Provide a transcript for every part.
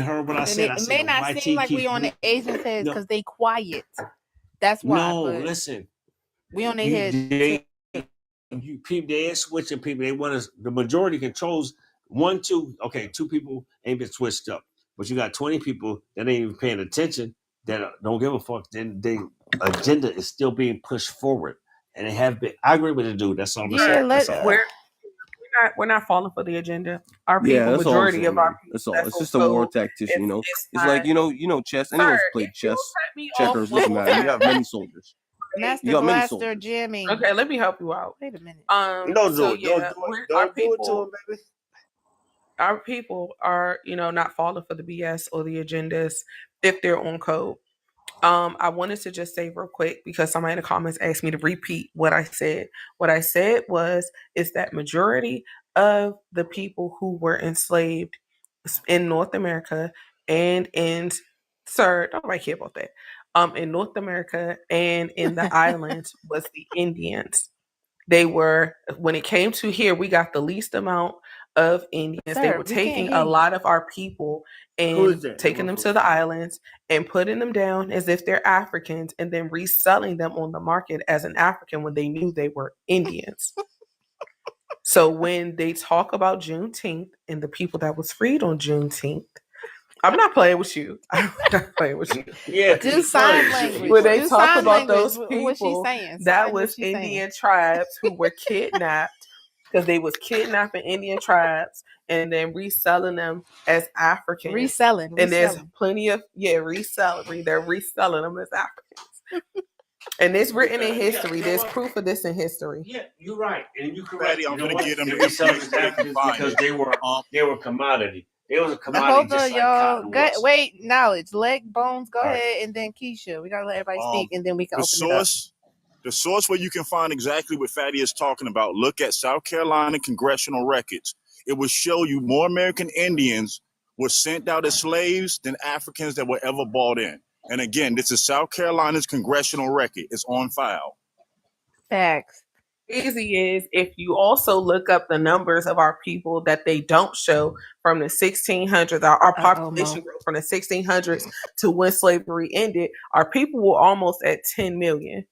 heard what I And said. I it said may the not white seem team like we keeps on the Asian heads no, because they quiet. That's why. no. But Listen, we on their you head. you people they ain't switching people. They want us. The majority controls one, two. Okay, two people ain't been switched up, but you got 20 people that ain't even paying attention. That don't give a fuck. Then they agenda is still being pushed forward, and they have been. I agree with the dude. That's all I'm saying. That's all. We're not falling for the agenda. Our Yeah, people, that's all I'm majority saying, of our man. people, That's all. that's It's on just a war code. tactician, you know. It's It's like fine. chess. Sir, Anyone's played if you chess, cut me off checkers. Doesn't multiple matter. You have times, many soldiers. You Master got many Blaster soldiers. jamming. okay, let me help you out. Wait a minute. Don't do So it. yeah, our Don't do it to him, baby. our people are, not falling for the BS or the agendas if they're on code. I wanted to just say real quick because somebody in the comments asked me to repeat what I said. What I said is that majority of the people who were enslaved in North America and sir, nobody care about that. In North America and in the islands was the Indians. They were, when it came to here, we got the least amount of Indians. They Sir, were we can't taking hear a you. lot of our people Who is and that? taking them to the islands and putting them down as if they're Africans and then reselling them on the market as an African when they knew they were Indians. So when they talk about Juneteenth and the people that was freed on Juneteenth, I'm not playing with you. I'm not playing with you. Yeah, Do sign funny. language. When they Do talk sign about language. those What she's people, saying. that Sign what was she's saying. Indian tribes who were kidnapped because they was kidnapping Indian tribes and then reselling them as Africans. Reselling. And there's plenty of reselling. They're reselling them as Africans. And it's written in history. There's proof of this in history. Yeah, you're right, and you correct. Patty, I'm You know gonna what? get them They the were selling information where they can Africans find because it. they were commodity. They was a commodity Hold just on, like y'all. cotton was. Wait, knowledge. Leg bones. Go All right. ahead, and then Keisha. We gotta let everybody speak, and then we can The open it up. the source where you can find exactly what Fatty is talking about. Look at South Carolina congressional records. It will show you more American Indians were sent out as slaves than Africans that were ever bought in. And again, this is South Carolina's congressional record. It's on file. Facts. Easy is if you also look up the numbers of our people that they don't show from the 1600s, our population growth from the 1600s to when slavery ended, our people were almost at 10 million.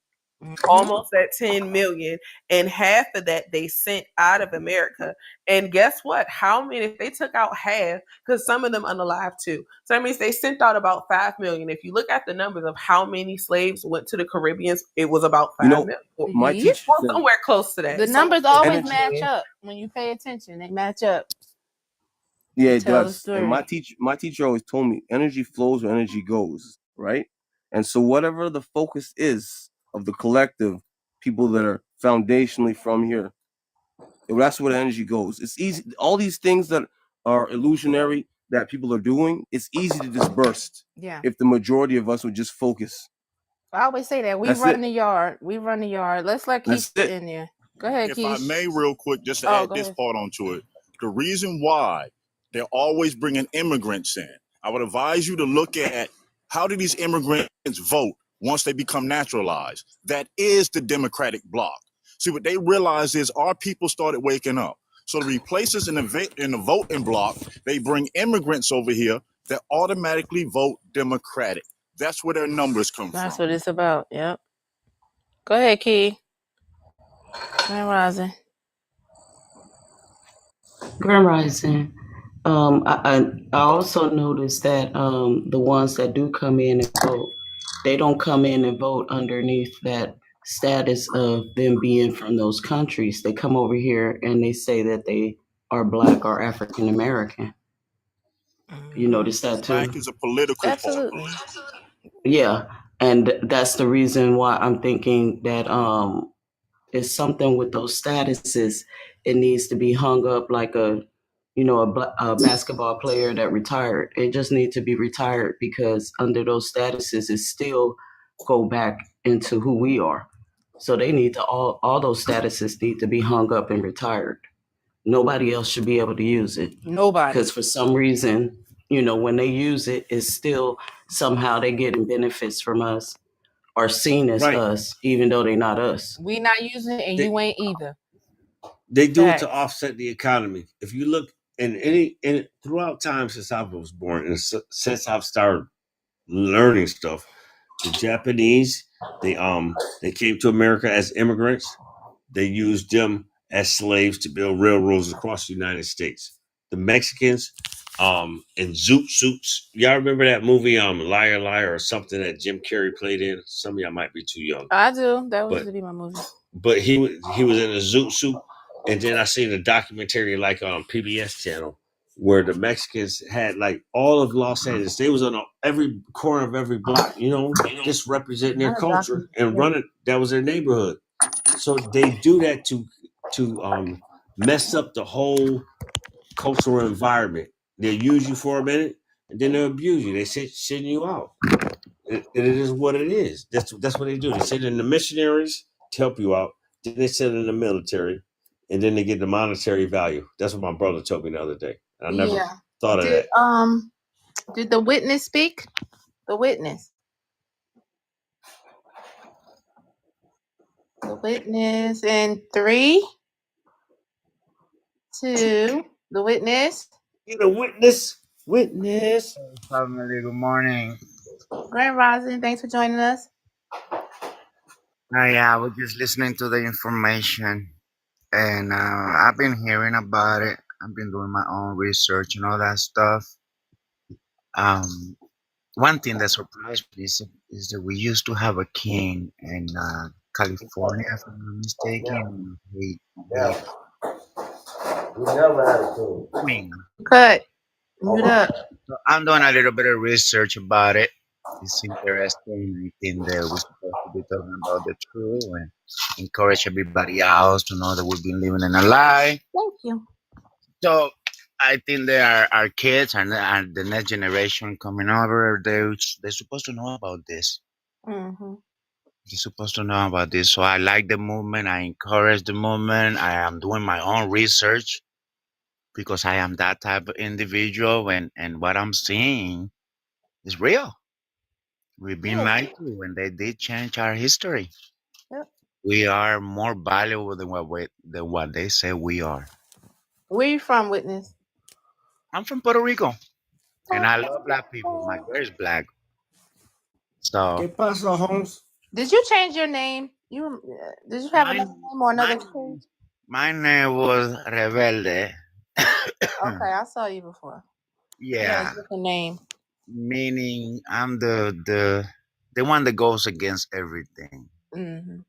Almost at 10 million, and half of that they sent out of America. And guess what? How many, if they took out half, because some of them unalive too. So that means they sent out about 5 million. If you look at the numbers of how many slaves went to the Caribbean, it was about 5 million. My teacher well, somewhere close to that. The numbers always match up when you pay attention. They match up. Yeah, it does. And my teacher always told me energy flows where energy goes, right? And so whatever the focus is of the collective, people that are foundationally from here, that's where the energy goes. It's easy. All these things that are illusionary that people are doing, it's easy to disperse. Yeah. If the majority of us would just focus. I always say that. We run the yard. Let's let Keisha in there. Go ahead, Keisha. If I may, real quick, just to add this part onto it. The reason why they're always bringing immigrants in, I would advise you to look at how do these immigrants vote once they become naturalized. That is the Democratic bloc. See, what they realize is our people started waking up. So to replace us in the voting bloc, they bring immigrants over here that automatically vote Democratic. That's where their numbers come from. That's what it's about. Yep. Go ahead, Key. Grand Rising. Grand Rising. I also noticed that the ones that do come in and vote, they don't come in and vote underneath that status of them being from those countries. They come over here and they say that they are Black or African American. You notice that too? Black is a political Absolutely. party. Yeah, and that's the reason why I'm thinking that it's something with those statuses. It needs to be hung up like a basketball player that retired. It just needs to be retired because under those statuses, it still go back into who we are. So they need to all those statuses need to be hung up and retired. Nobody else should be able to use it. Nobody. Because for some reason, when they use it, it's still somehow they getting benefits from us or seen as us, even though they're not us. We not using it, and you ain't either. They do it to offset the economy. If you look and throughout time since I was born, and since I've started learning stuff, the Japanese they came to America as immigrants. They used them as slaves to build railroads across the United States. The Mexicans, in zoot suits. Y'all remember that movie, Liar Liar, or something that Jim Carrey played in? Some of y'all might be too young. I do. That was to be my movie. But he was in a zoot suit, and then I seen a documentary like on PBS channel where the Mexicans had like all of Los Angeles. They was on every corner of every block, just representing their culture and running. That was their neighborhood. So they do that to mess up the whole cultural environment. They'll use you for a minute, and then they'll abuse you. They send you out. It is what it is. That's what they do. They send in the missionaries to help you out. Then they send in the military, and then they get the monetary value. That's what my brother told me the other day. I never thought of that. Did the witness speak? The witness. The witness in 3, 2. The witness. You the witness. Witness. Family, good morning. Grand Rising, thanks for joining us. Yeah, I was just listening to the information, and I've been hearing about it. I've been doing my own research and all that stuff. One thing that surprised me is that we used to have a king in California, if I'm not mistaken. We never had a king. Queen. Cut. Mute up. So I'm doing a little bit of research about it. It's interesting. I think that we're supposed to be talking about the truth and encourage everybody else to know that we've been living in a lie. Thank you. So I think there are our kids and the next generation coming over. They're supposed to know about this. Mm-hmm. They're supposed to know about this. So I like the movement. I encourage the movement. I am doing my own research because I am that type of individual, and what I'm seeing is real. We've been lied to, and they did change our history. Yep. We are more valuable than what they say we are. Where you from, witness? I'm from Puerto Rico, and I love black people. My girl is black. So, ¿Qué pasa, Holmes? Did you change your name? Did you have another name or another change? My name was Rebelde. Okay, I saw you before. Yeah. Different name. Meaning I'm the one that goes against everything. Mm-hmm.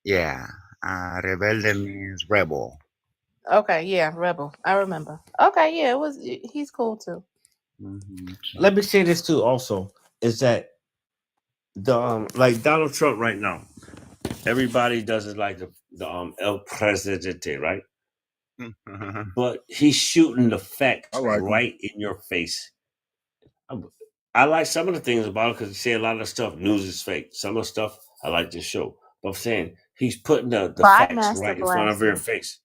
Yeah. Rebelde means rebel. Okay, yeah, rebel. I remember. Okay, yeah, he's cool too. Mm-hmm. Let me say this too. Also, is that the like Donald Trump right now? Everybody does it like the El Presidente, right? But he's shooting the facts right in your face. I like some of the things about it because you say a lot of stuff. News is fake. Some of the stuff I like to show. But I'm saying he's putting the facts right in front of your face.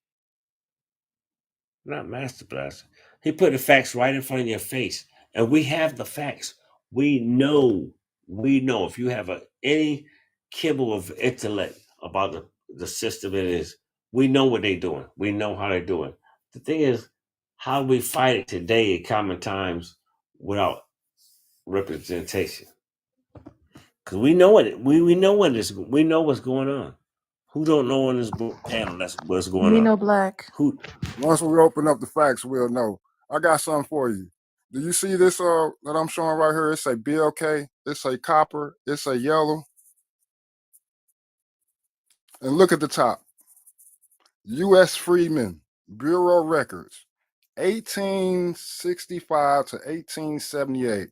Not master blaster. He put the facts right in front of your face, and we have the facts. We know. If you have any kibble of intellect about the system it is, we know what they're doing. We know how they're doing. The thing is, how do we fight it today in common times without representation? Because we know it. We know what this. We know what's going on. Who don't know on this panel that's what's going on? Nino Black. Who? Once we open up the facts, we'll know. I got something for you. Do you see this that I'm showing right here? It say BLK, it say copper, it say yellow. And look at the top. U.S. Freedmen, Bureau Records, 1865 to 1878.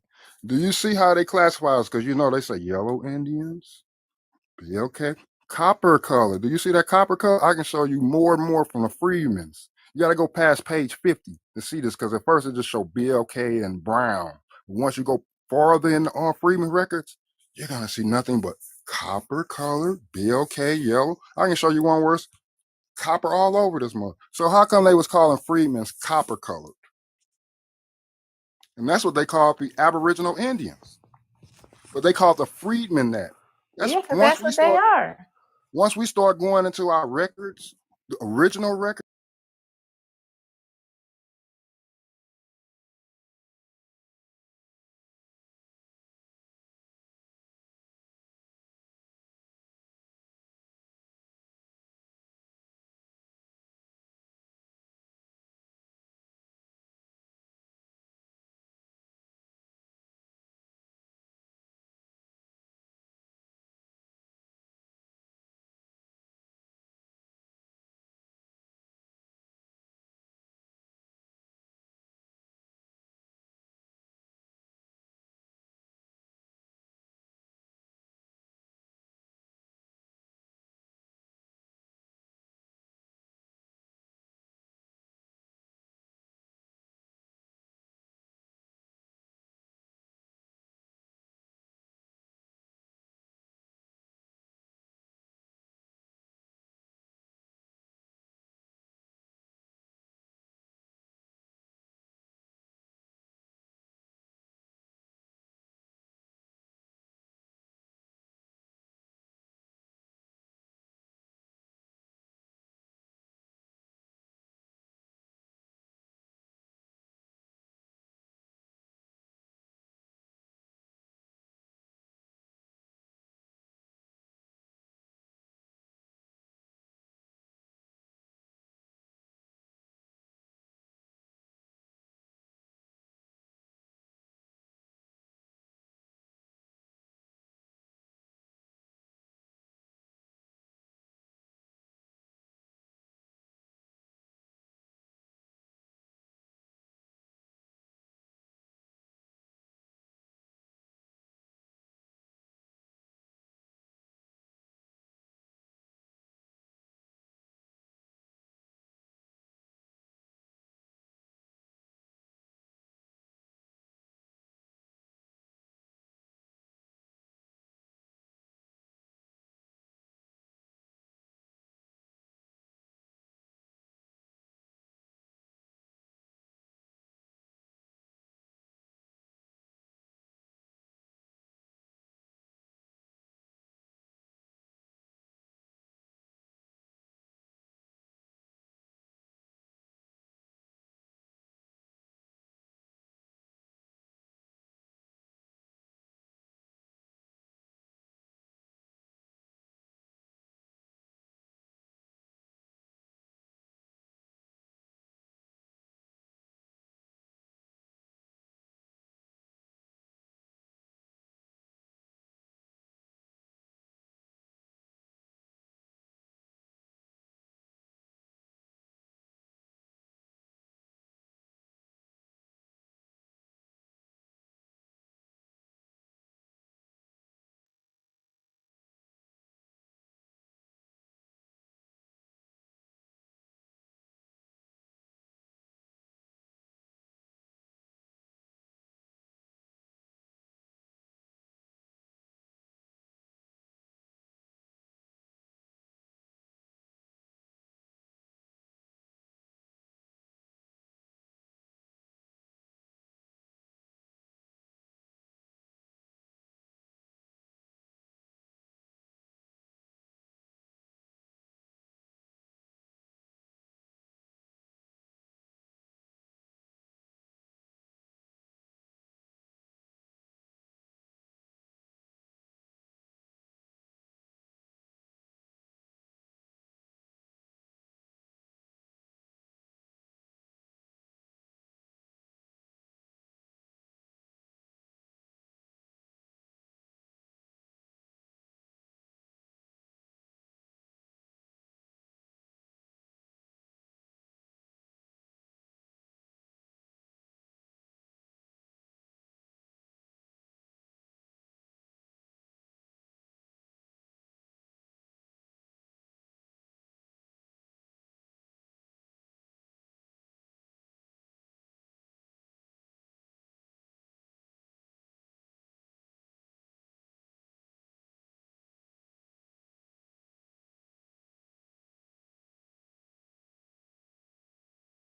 Do you see how they classify us? Because they say yellow Indians, BLK, copper color. Do you see that copper color? I can show you more and more from the Freedmen's. You got to go past page 50 to see this, because at first it just showed BLK and brown. Once you go farther in on Freedmen records, you're going to see nothing but copper colored, BLK, yellow. I can show you one worse, copper all over this month. So how come they was calling Freedmen's copper colored? And that's what they called the Aboriginal Indians. But they called the Freedmen that. That's what they are. Once we start going into our records, the original records,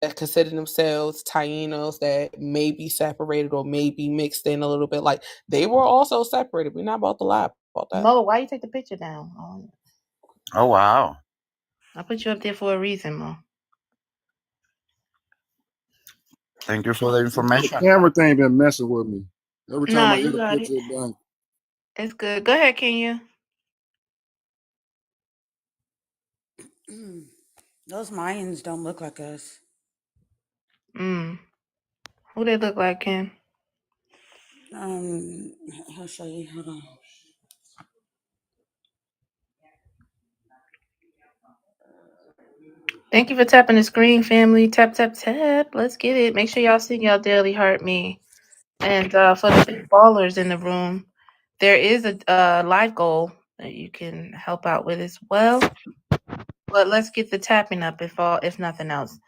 that consider themselves Tainos that may be separated or may be mixed in a little bit. Like they were also separated. We're not about to lie about that. Mo, why you take the picture down? Oh wow! I put you up there for a reason, Mo. Thank you for the information. The camera thing been messing with me. Every time Nah, I you hit a got picture, it. it done. It's good. Go ahead, Kenya. Those Mayans don't look like us. Who they look like, Kim? I'll show you. Hold on. Thank you for tapping the screen, family. Tap, tap, tap. Let's get it. Make sure y'all send y'all daily heart me. And for the big ballers in the room, there is a live goal that you can help out with as well. But let's get the tapping up if nothing else.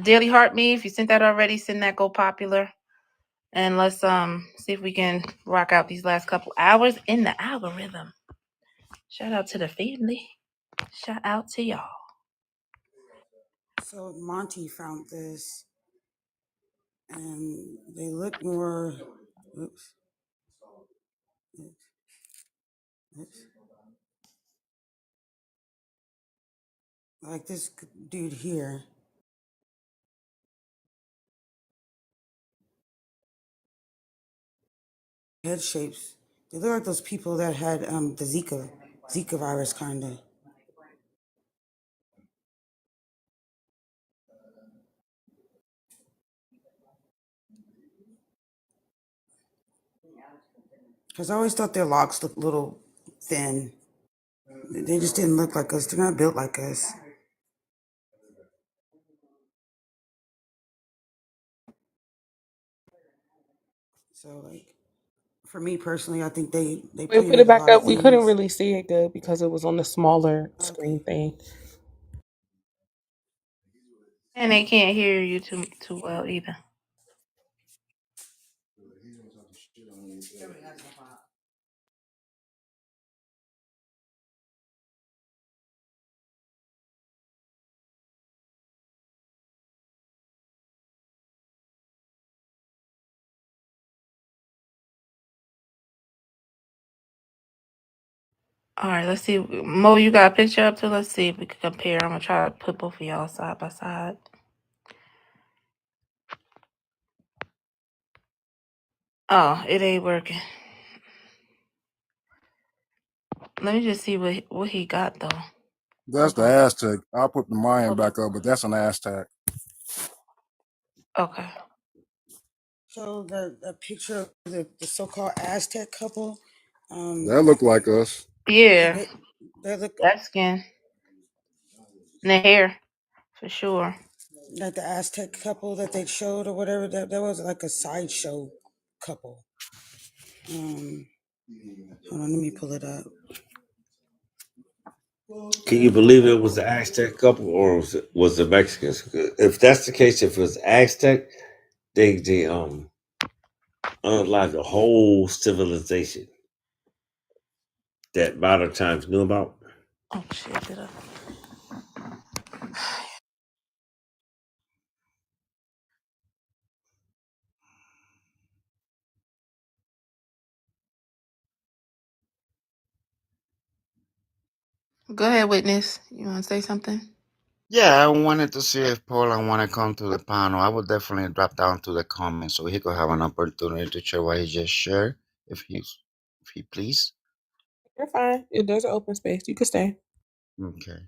Daily heart me. If you sent that already, send that go popular. And let's see if we can rock out these last couple hours in the algorithm. Shout out to the family. Shout out to y'all. So Monty found this, and they look more. Oops. Like this dude here. Head shapes. They look like those people that had the Zika virus, kind of. Because I always thought their locks looked a little thin. They just didn't look like us. They're not built like us. So, like, for me personally, I think they We pretty put it much a back lot of up. We couldn't things. really see it good because it was on the smaller screen thing. And they can't hear you too well either. All right, let's see. Mo, you got a picture up too? Let's see if we can compare. I'm going to try to put both of y'all side by side. Oh, it ain't working. Let me just see what he got, though. That's the Aztec. I'll put the Mayan back up, but that's an Aztec. Okay. So the picture of the so-called Aztec couple. That look like us. Yeah. They look that skin. And the hair, for sure. like the Aztec couple that they showed or whatever. That was like a sideshow couple. Hold on, let me pull it up. Can you believe it was the Aztec couple or was it Mexicans? If that's the case, if it was Aztec, they unlocked a whole civilization that modern times knew about. Oh shit! Did I? Go ahead, witness. You want to say something? Yeah, I wanted to see if Paul want to come to the panel. I would definitely drop down to the comments so he could have an opportunity to share what he just shared, if he please. You're fine. If there's an open space, you can stay. Okay.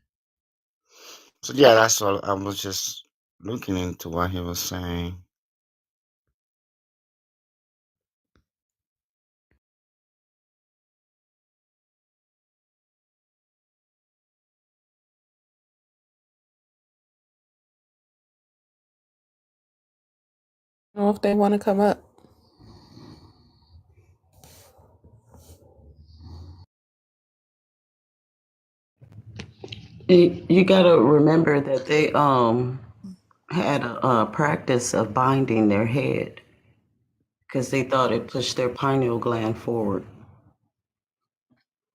So yeah, that's all. I was just looking into what he was saying. I don't know if they want to come up. You got to remember that they had a practice of binding their head because they thought it pushed their pineal gland forward.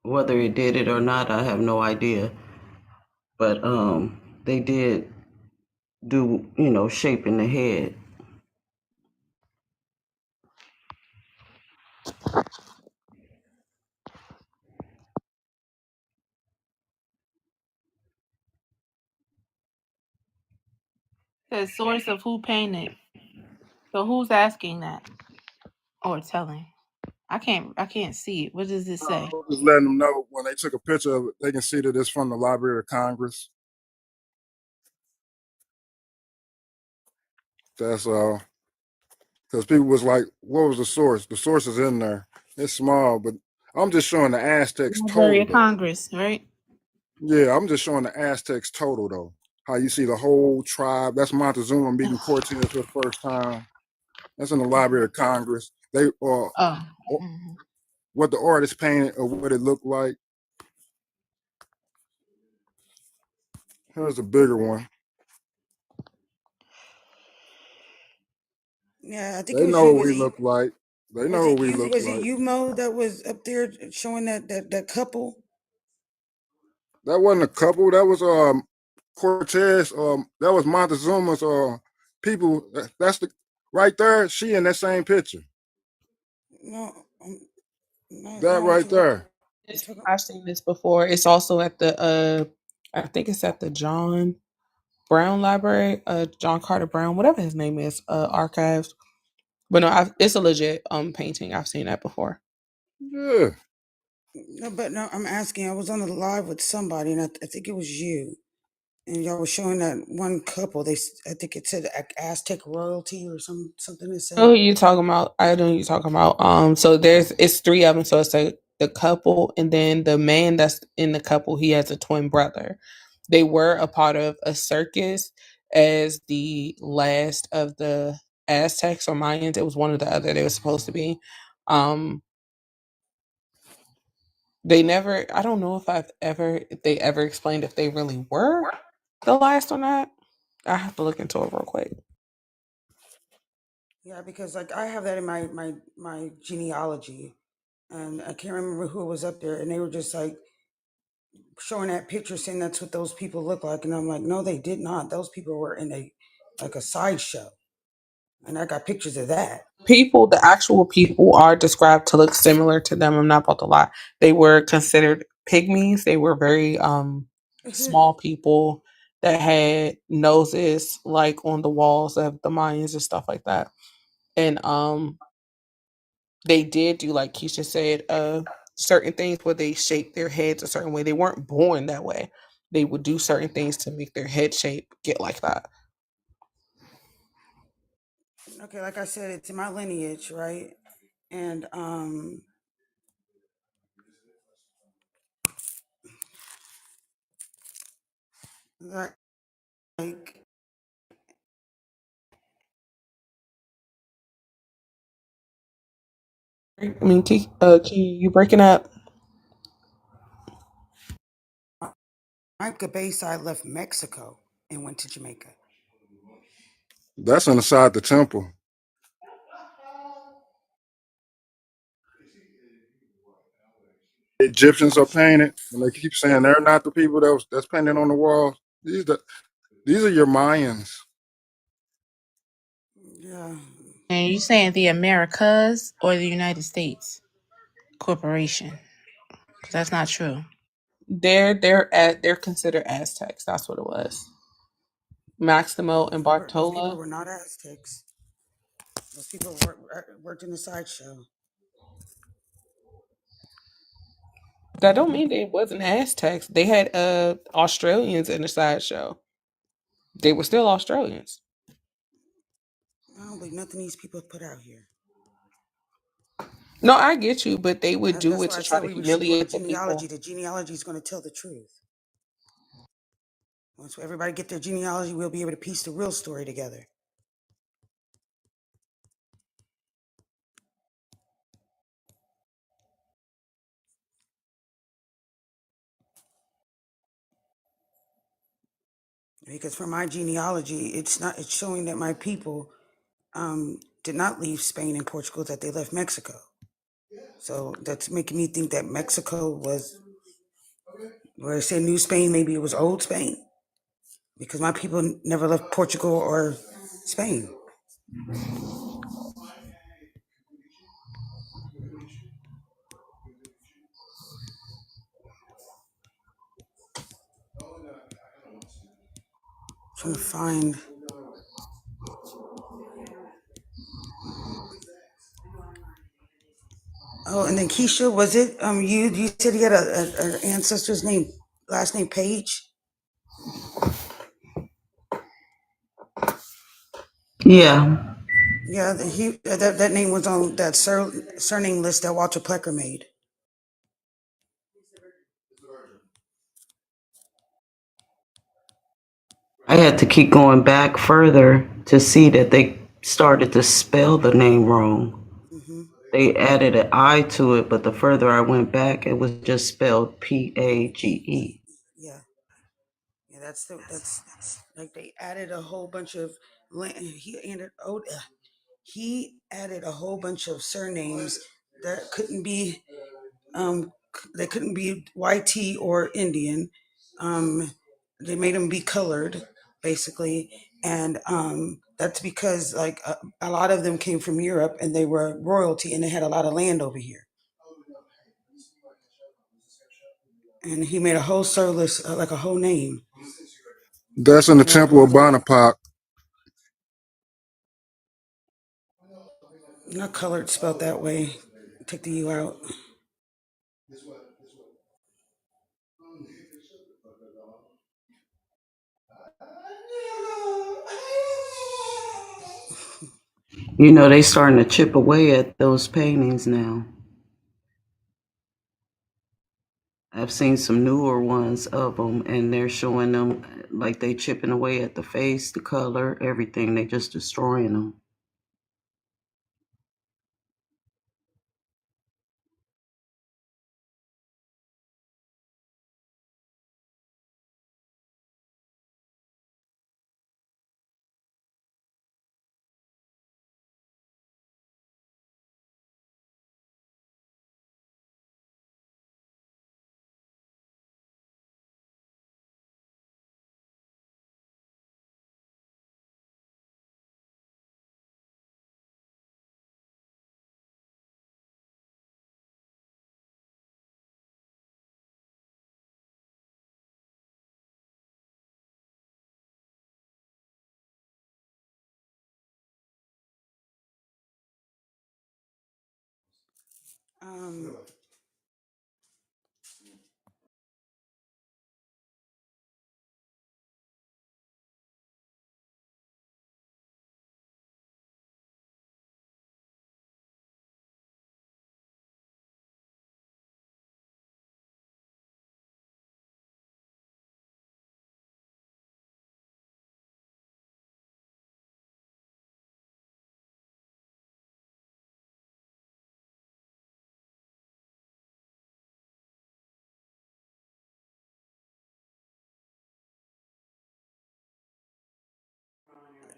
Whether it did it or not, I have no idea. But they did do, shaping the head. The source of who painted. So who's asking that or telling? I can't see it. What does it say? I was just letting them know when they took a picture of it, they can see that it's from the Library of Congress. That's because people was like, "What was the source?" The source is in there. It's small, but I'm just showing the Aztecs Library total. of Congress, right? Yeah, I'm just showing the Aztecs total though. How you see the whole tribe. That's Montezuma meeting Cortez for the first time. That's in the Library of Congress. They what the artist painted or what it looked like. Here's a bigger one. Yeah, I think They it was know you. what we look like. They know what we look Was like. it you, Mo, that was up there showing that couple? That wasn't a couple. That was Cortez. That was Montezuma's people. That's the right there. She in that same picture. No, That right there. I've seen this before. It's also at the I think it's at the John Brown Library, John Carter Brown, whatever his name is, archives. But no, it's a legit painting. I've seen that before. Yeah. No, but no, I'm asking. I was on the live with somebody, and I think it was you, and y'all were showing that one couple. I think it said Aztec royalty or something. It said. Oh, you talking about? I know you talking about. So it's three of them. So it's the couple, and then the man that's in the couple, he has a twin brother. They were a part of a circus as the last of the Aztecs or Mayans. It was one or the other. They were supposed to be. They never. I don't know if they ever explained if they really were the last or not. I have to look into it real quick. Yeah, because like I have that in my genealogy, and I can't remember who was up there, and they were just like showing that picture, saying that's what those people look like, and I'm like, no, they did not. Those people were in a sideshow, and I got pictures of that. The actual people are described to look similar to them. I'm not about to lie. They were considered pygmies. They were very small people that had noses like on the walls of the Mayans and stuff like that. And they did do, like Keisha said, certain things where they shaped their heads a certain way. They weren't born that way. They would do certain things to make their head shape get like that. Okay, like I said, it's in my lineage, right? And like I mean, Key, you breaking up? my Gabay side left Mexico and went to Jamaica. That's inside the temple. Egyptians are painted, and they keep saying they're not the people that's painted on the wall. These are your Mayans. Yeah. And you saying the Americas or the United States corporation? Because that's not true. They're considered Aztecs. That's what it was. Maximo and Those people Bartola. were not Aztecs. Those people worked in the sideshow. That don't mean they wasn't Aztecs. They had Australians in the sideshow. They were still Australians. I don't believe nothing these people put out here. No, I get you, but they would do That's it why to I try said to we should go to humiliate the genealogy. people. The genealogy is going to tell the truth. Once everybody get their genealogy, we'll be able to piece the real story together. Because for my genealogy, it's showing that my people did not leave Spain and Portugal, that they left Mexico. So that's making me think that Mexico was, where I say New Spain, maybe it was Old Spain. because my people never left Portugal or Spain. Trying to find. Oh, and then Keisha, was it you said he had an ancestor's name, last name Page? Yeah. Yeah, that name was on that surname list that Walter Plecker made. I had to keep going back further to see that they started to spell the name wrong. Mm-hmm. They added an I to it, but the further I went back, it was just spelled Page. Yeah, that's like they added a whole bunch of he added a whole bunch of surnames that couldn't be they couldn't be YT or Indian. They made them be colored, basically, and that's because like a lot of them came from Europe and they were royalty and they had a lot of land over here. And he made a whole service, like a whole name. That's in the Temple of Bonaparte. Not colored spelled that way. Take the U out. You know, they starting to chip away at those paintings now. I've seen some newer ones of them, and they're showing them like they chipping away at the face, the color, everything. They just destroying them. Um,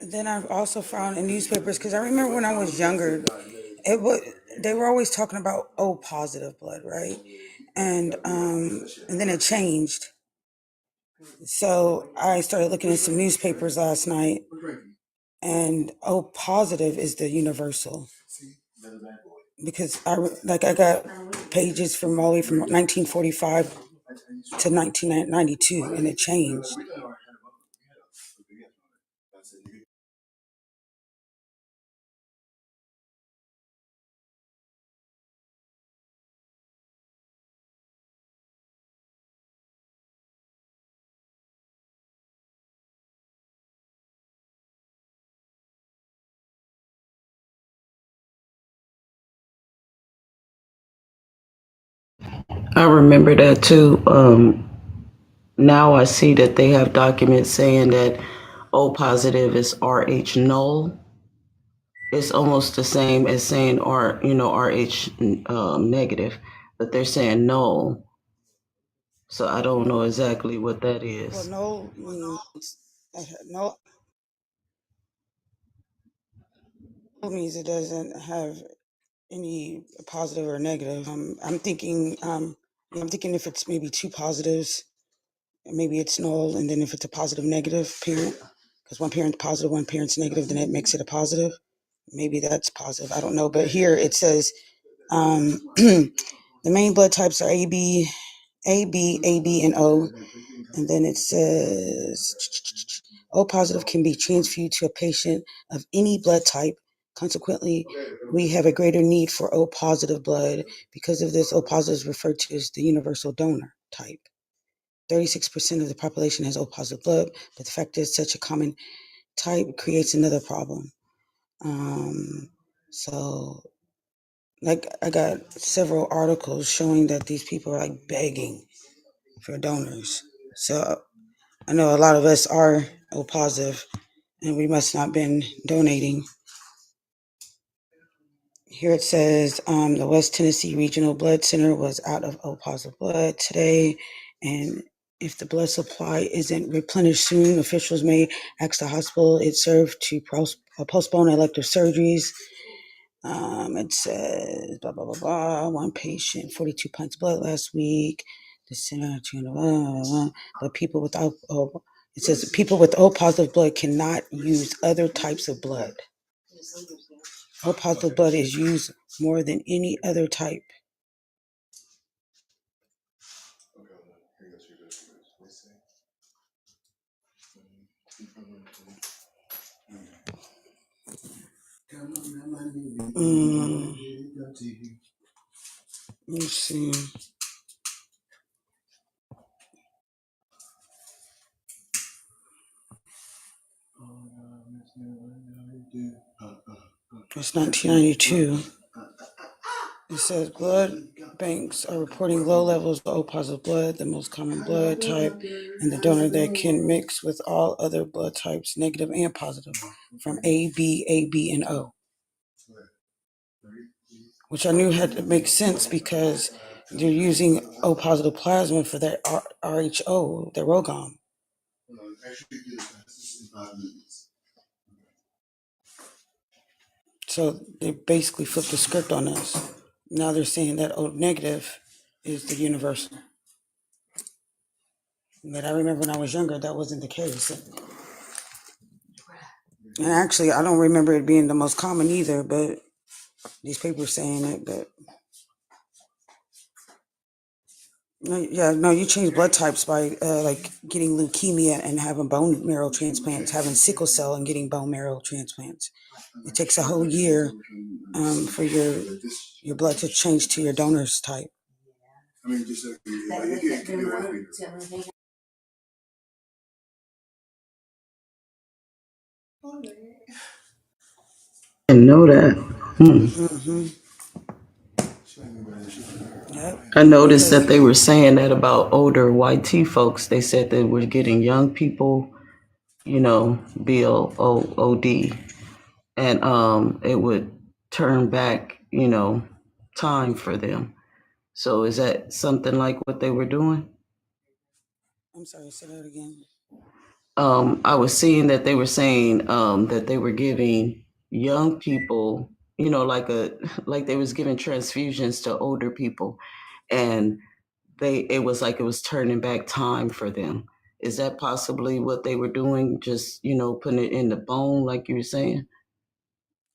Then I've also found in newspapers because I remember when I was younger, it was they were always talking about O positive blood, right? And then it changed. So I started looking at some newspapers last night, and O positive is the universal because I got pages from all the way from 1945 to 1992, and it changed. I remember that too. Now I see that they have documents saying that O positive is RH null. It's almost the same as saying RH negative, but they're saying null. So I don't know exactly what that is. Well, no means no means it doesn't have any positive or negative. I'm thinking if it's maybe two positives maybe it's null, and then if it's a positive negative parent, because one parent's positive, one parent's negative, then it makes it a positive. Maybe that's positive. I don't know. But here it says the main blood types are AB, AB, and O. And then it says O positive can be transfused to a patient of any blood type. Consequently, we have a greater need for O positive blood. Because of this, O positive is referred to as the universal donor type. 36% of the population has O positive blood, but the fact is such a common type creates another problem. So like I got several articles showing that these people are like begging for donors. So I know a lot of us are O positive and we must not been donating. Here it says the West Tennessee Regional Blood Center was out of O positive blood today, and if the blood supply isn't replenished soon, officials may ask the hospital it served to postpone elective surgeries. It says blah blah blah blah. One patient, 42 pints of blood last week. The center, but people without it says people with O positive blood cannot use other types of blood. O positive blood is used more than any other type. Let's see. It's 1992. It says blood banks are reporting low levels of O positive blood, the most common blood type, and the donor that can mix with all other blood types, negative and positive, from AB, and O. Which I knew had to make sense because they're using O positive plasma for their RHO, their ROGOM. So they basically flipped the script on us. Now they're saying that O negative is the universal. But I remember when I was younger, that wasn't the case. And actually, I don't remember it being the most common either, but these papers saying it. But no, you change blood types by like getting leukemia and having bone marrow transplants, having sickle cell and getting bone marrow transplants. It takes a whole year for your blood to change to your donor's type. I know that. Mm-hmm. Yep. I noticed that they were saying that about older YT folks. They said they were getting young people, BLOOD, and it would turn back, time for them. So is that something like what they were doing? I'm sorry, say that again. I was seeing that they were saying that they were giving young people, like they was giving transfusions to older people, and it was like it was turning back time for them. Is that possibly what they were doing? Just putting it in the bone, like you were saying?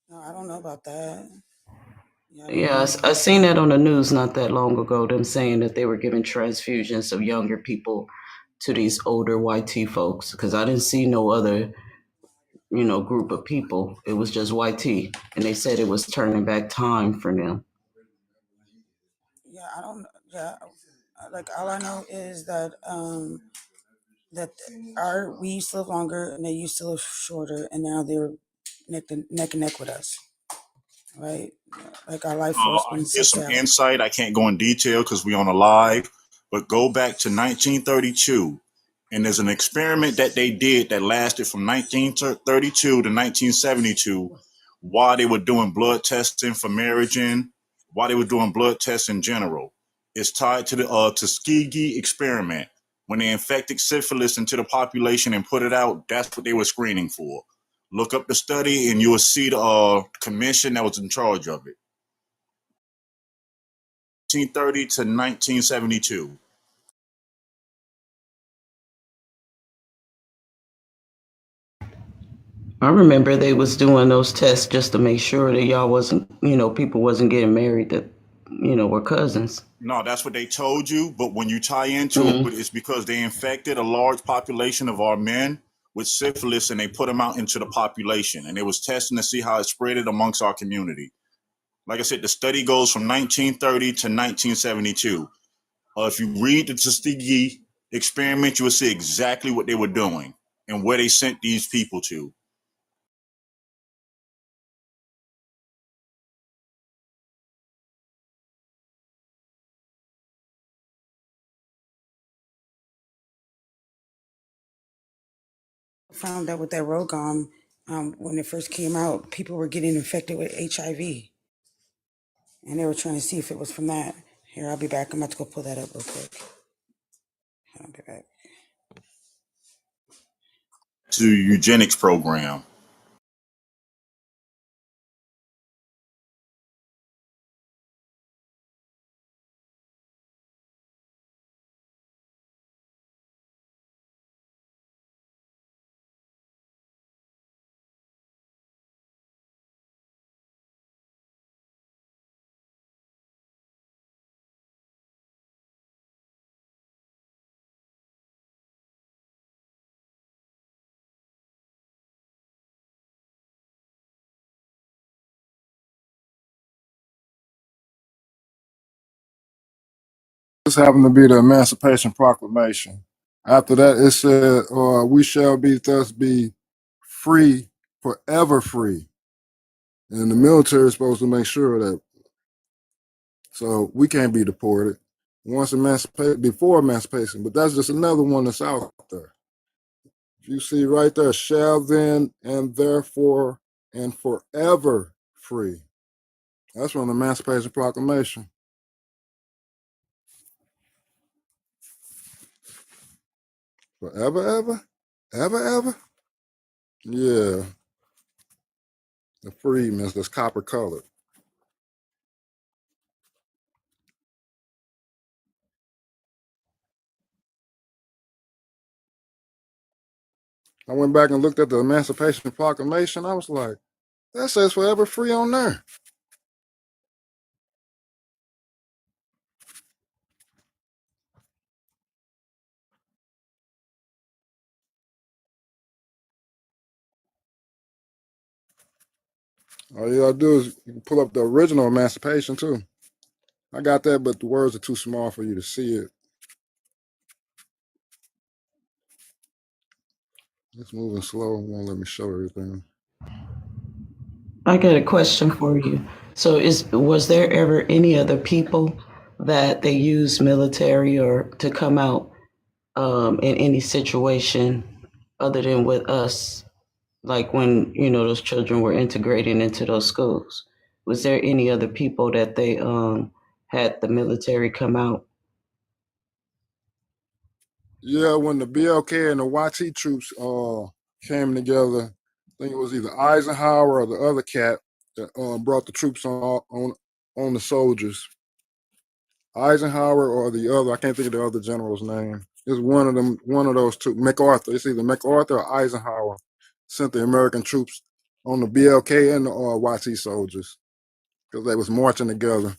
No, I don't know about that. Yeah, I seen that on the news not that long ago. Them saying that they were giving transfusions of younger people to these older YT folks, because I didn't see no other group of people. It was just YT, and they said it was turning back time for them. Yeah, I don't. Yeah, like all I know is that that we used to live longer and they used to live shorter, and now they're neck and neck with us, right? Like our life force I been can get sucked some out. insight. I can't go in detail because we're on a live, but go back to 1932. And there's an experiment that they did that lasted from 1932 to 1972 while they were doing blood testing for marriaging, while they were doing blood tests in general. It's tied to the Tuskegee experiment. When they infected syphilis into the population and put it out, that's what they were screening for. Look up the study and you will see the commission that was in charge of it. 1930 to 1972. I remember they was doing those tests just to make sure that y'all wasn't, people wasn't getting married that, were cousins. No, that's what they told you. But when you tie into it, it's because they infected a large population of our men with syphilis, and they put them out into the population, and they was testing to see how it spread it amongst our community. Like I said, the study goes from 1930 to 1972. If you read the Tuskegee experiment, you will see exactly what they were doing and where they sent these people to. Found out with that Rogom, when it first came out, people were getting infected with HIV. And they were trying to see if it was from that. Here, I'll be back. I'm about to go pull that up real quick. I'll be back. To eugenics program. This happened to be the Emancipation Proclamation. After that, it said, "We shall thus be free, forever free." And the military is supposed to make sure of that. So we can't be deported before emancipation. But that's just another one that's out there. You see right there, shall then and therefore and forever free. That's from the Emancipation Proclamation. Forever, ever? Ever, ever? Yeah. The freedom that's copper colored. I went back and looked at the Emancipation Proclamation. I was like, that says forever free on there. All you gotta do is you can pull up the original Emancipation too. I got that, but the words are too small for you to see it. It's moving slow. It won't let me show everything. I got a question for you. So was there ever any other people that they used military or to come out in any situation other than with us? Like when, those children were integrating into those schools. Was there any other people that they had the military come out? Yeah, when the BLK and the YT troops came together, I think it was either Eisenhower or the other cat that brought the troops on the soldiers. Eisenhower or the other, I can't think of the other general's name. It's one of those two. MacArthur. It's either MacArthur or Eisenhower sent the American troops on the BLK and the YT soldiers because they was marching together.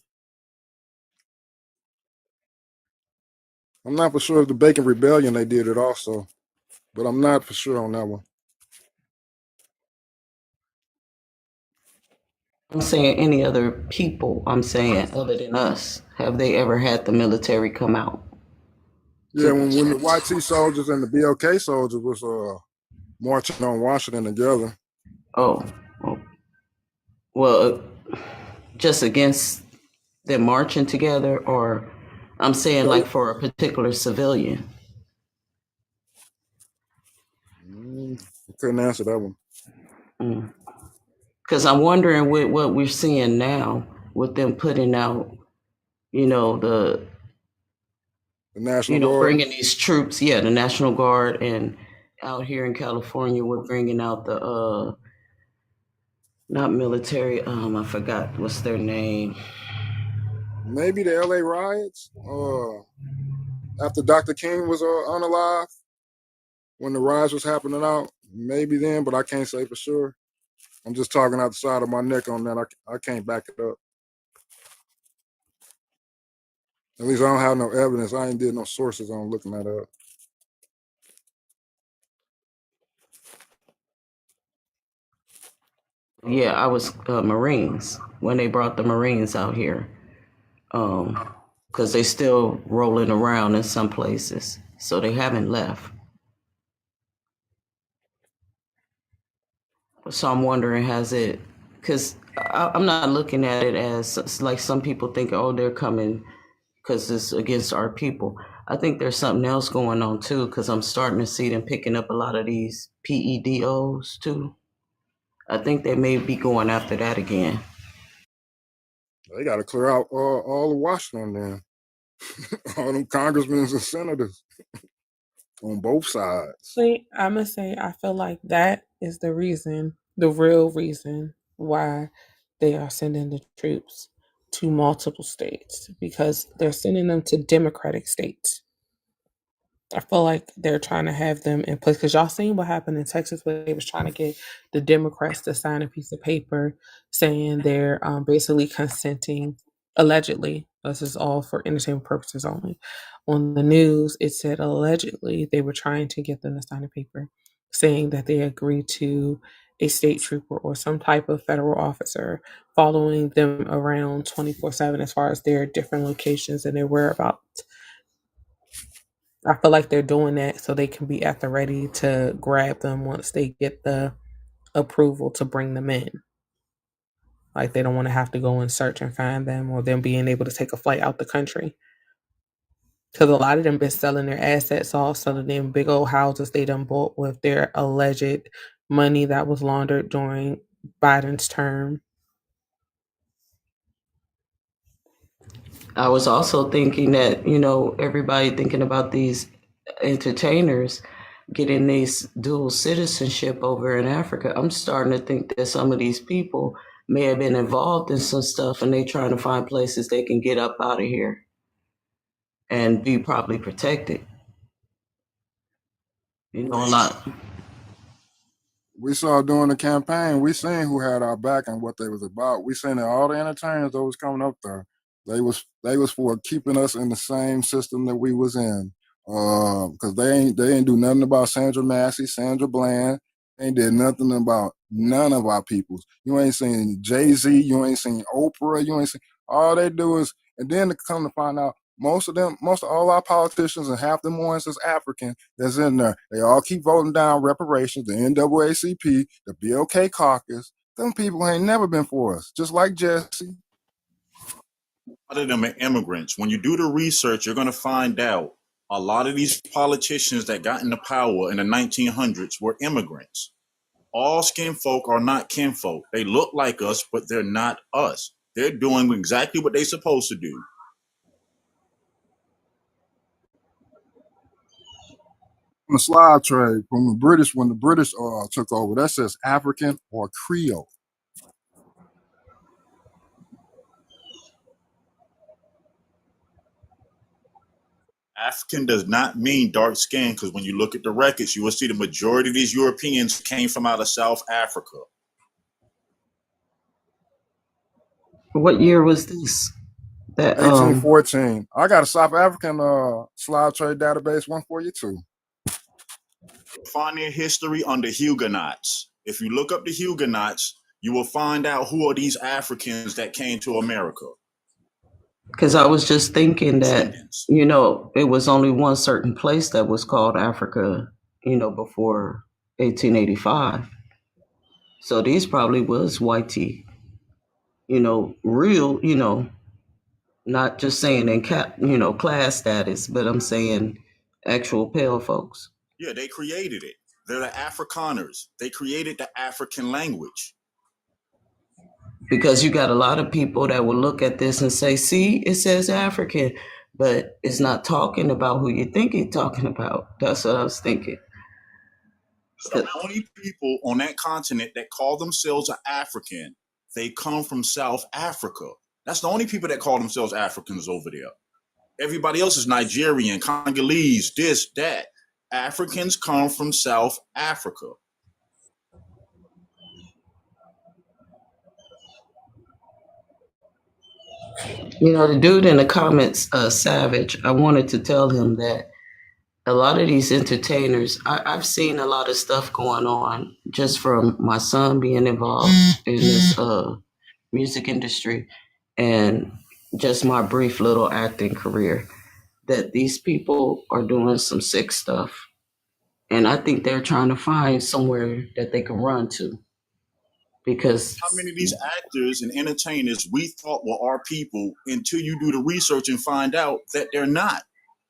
I'm not for sure if the Bacon Rebellion they did it also, but I'm not for sure on that one. I'm saying any other people, I'm saying other than us. Have they ever had the military come out? Yeah, when the YT soldiers and the BLK soldiers was marching on Washington together. Oh. Well, just against them marching together, or I'm saying like for a particular civilian. I couldn't answer that one. Because I'm wondering with what we're seeing now, with them putting out, the National Guard, bringing these troops, the National Guard, and out here in California, we're bringing out the not military. I forgot what's their name. Maybe the LA riots. After Dr. King was unalive, when the riots was happening out, maybe then, but I can't say for sure. I'm just talking out the side of my neck on that. I can't back it up. At least I don't have no evidence. I ain't did no sources on looking that up. Yeah, I was Marines when they brought the Marines out here. Because they still rolling around in some places, so they haven't left. So I'm wondering, has it? Because I'm not looking at it as like some people think, oh, they're coming because it's against our people. I think there's something else going on too, because I'm starting to see them picking up a lot of these PEDOs too. I think they may be going after that again. They got to clear out all of Washington then. All them congressmen and senators on both sides. See, I'm gonna say I feel like that is the reason, the real reason why they are sending the troops to multiple states, because they're sending them to Democratic states. I feel like they're trying to have them in place, because y'all seen what happened in Texas where they was trying to get the Democrats to sign a piece of paper saying they're basically consenting, allegedly. This is all for entertainment purposes only. On the news, it said allegedly they were trying to get them to sign a paper saying that they agreed to a state trooper or some type of federal officer following them around 24/7 as far as their different locations and their whereabouts. I feel like they're doing that so they can be at the ready to grab them once they get the approval to bring them in. Like they don't want to have to go and search and find them, or them being able to take a flight out the country. Because a lot of them been selling their assets off, selling them big old houses they done bought with their alleged money that was laundered during Biden's term. I was also thinking that, everybody thinking about these entertainers getting these dual citizenship over in Africa. I'm starting to think that some of these people may have been involved in some stuff and they trying to find places they can get up out of here and be properly protected. A lot. We saw during the campaign, we seen who had our back and what they was about. We seen that all the entertainers that was coming up there, they was for keeping us in the same system that we was in. Because they ain't do nothing about Sandra Massey, Sandra Bland. They ain't did nothing about none of our peoples. You ain't seen Jay-Z, you ain't seen Oprah, you ain't seen, all they do is, and then to come to find out, most of all our politicians and half them ones is African that's in there. They all keep voting down reparations, the NAACP, the BLK caucus. Them people ain't never been for us, just like Jesse. A lot of them are immigrants. When you do the research, you're going to find out a lot of these politicians that got into power in the 1900s were immigrants. All skin folk are not kinfolk. They look like us, but they're not us. They're doing exactly what they're supposed to do. The slave trade from the British, when the British took over, that says African or Creole. African does not mean dark skin, because when you look at the records, you will see the majority of these Europeans came from out of South Africa. What year was this? That 1814. I got a South African slave trade database one for you too. Find their history under Huguenots. If you look up the Huguenots, you will find out who are these Africans that came to America. Because I was just thinking that, it was only one certain place that was called Africa, before 1885. So these probably was whitey, real, not just saying in class status, but I'm saying actual pale folks. Yeah, they created it. They're the Afrikaners. They created the African language. Because you got a lot of people that will look at this and say, see, it says African, but it's not talking about who you think it's talking about. That's what I was thinking. So the only people on that continent that call themselves an African, they come from South Africa. That's the only people that call themselves Africans over there. Everybody else is Nigerian, Congolese, this, that. Africans come from South Africa. You know, the dude in the comments, Savage, I wanted to tell him that a lot of these entertainers, I've seen a lot of stuff going on just from my son being involved in this music industry and just my brief little acting career, that these people are doing some sick stuff. And I think they're trying to find somewhere that they can run to. Because how many of these actors and entertainers we thought were our people until you do the research and find out that they're not.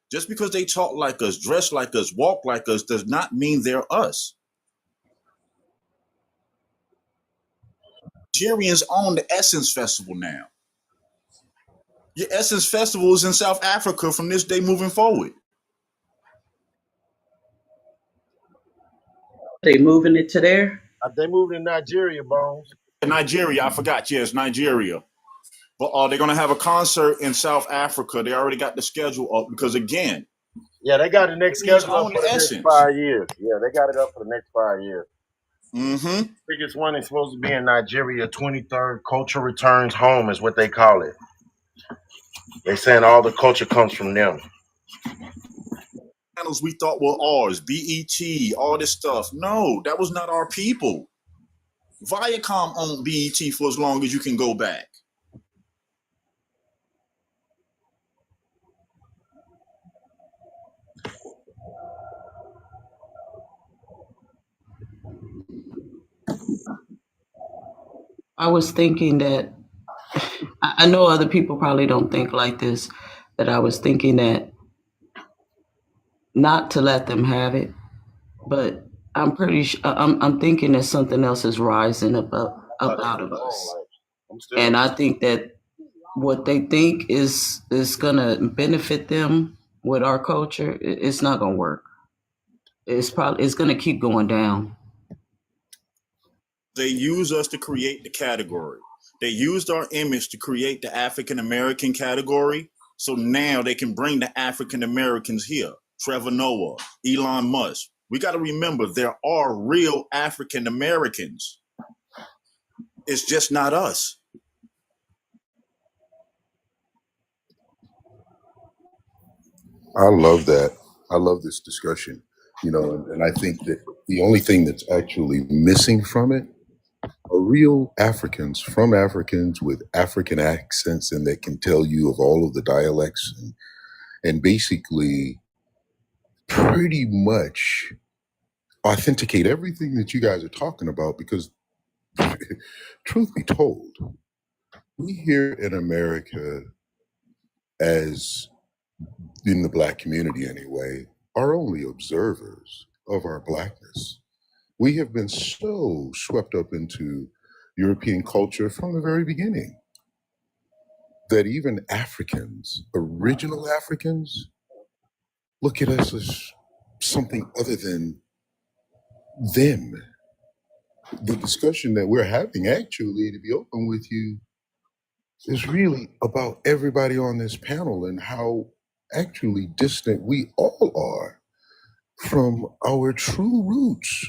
Just because they talk like us, dress like us, walk like us, does not mean they're us. Nigerians own the Essence Festival now. Your Essence Festival is in South Africa from this day moving forward. they moving it to there? They moved to Nigeria, Bones. Nigeria, I forgot. Yes, Nigeria. But they're going to have a concert in South Africa. They already got the schedule up because, again, yeah, they got the next schedule up for the next 5 years. Yeah, they got it up for the next 5 years. Mm-hmm. Biggest one is supposed to be in Nigeria. 23rd Culture Returns Home is what they call it. They saying all the culture comes from them. Channels we thought were ours, BET, all this stuff. No, that was not our people. Viacom owned BET for as long as you can go back. I was thinking that, I know other people probably don't think like this, but I was thinking that not to let them have it, but I'm pretty sure, I'm thinking that something else is rising up out of us. And I think that what they think is gonna benefit them with our culture, it's not gonna work. It's gonna keep going down. They use us to create the category. They used our image to create the African American category. So now they can bring the African Americans here. Trevor Noah, Elon Musk. We got to remember there are real African Americans. It's just not us. I love that. I love this discussion, and I think that the only thing that's actually missing from it are real Africans from Africans with African accents and that can tell you of all of the dialects and basically pretty much authenticate everything that you guys are talking about because truth be told, we here in America, as in the Black community anyway, are only observers of our Blackness. We have been so swept up into European culture from the very beginning that even Africans, original Africans, look at us as something other than them. The discussion that we're having, actually, to be open with you, is really about everybody on this panel and how actually distant we all are from our true roots.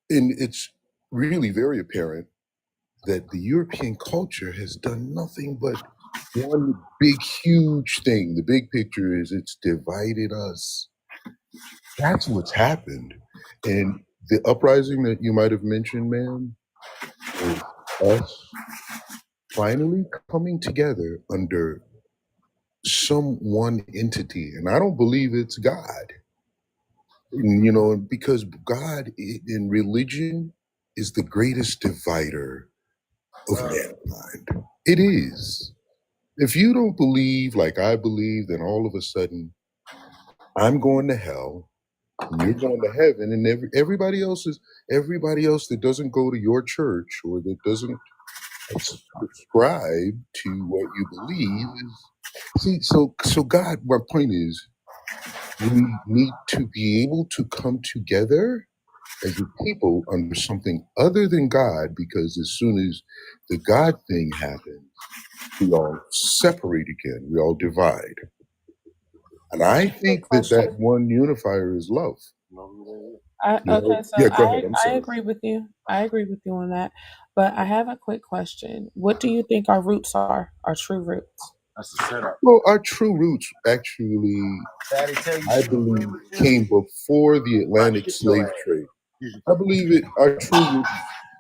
And it's really very apparent that the European culture has done nothing but one big, huge thing. The big picture is it's divided us. That's what's happened. And the uprising that you might have mentioned, ma'am, is us finally coming together under some one entity. And I don't believe it's God. Because God in religion is the greatest divider of mankind. It is. If you don't believe like I believe, then all of a sudden I'm going to hell, and you're going to heaven, and everybody else that doesn't go to your church or that doesn't subscribe to what you believe is so God, my point is we need to be able to come together as a people under something other than God, because as soon as the God thing happens, we all separate again, we all divide. And I think that one unifier is love. Okay, so Yeah, go ahead. I'm I sorry. agree with you. I agree with you on that. But I have a quick question. What do you think our roots are? Our true roots? That's the setup. Well, our true roots actually, Daddy tell you I believe, came before the Atlantic slave trade. I believe it. Our true roots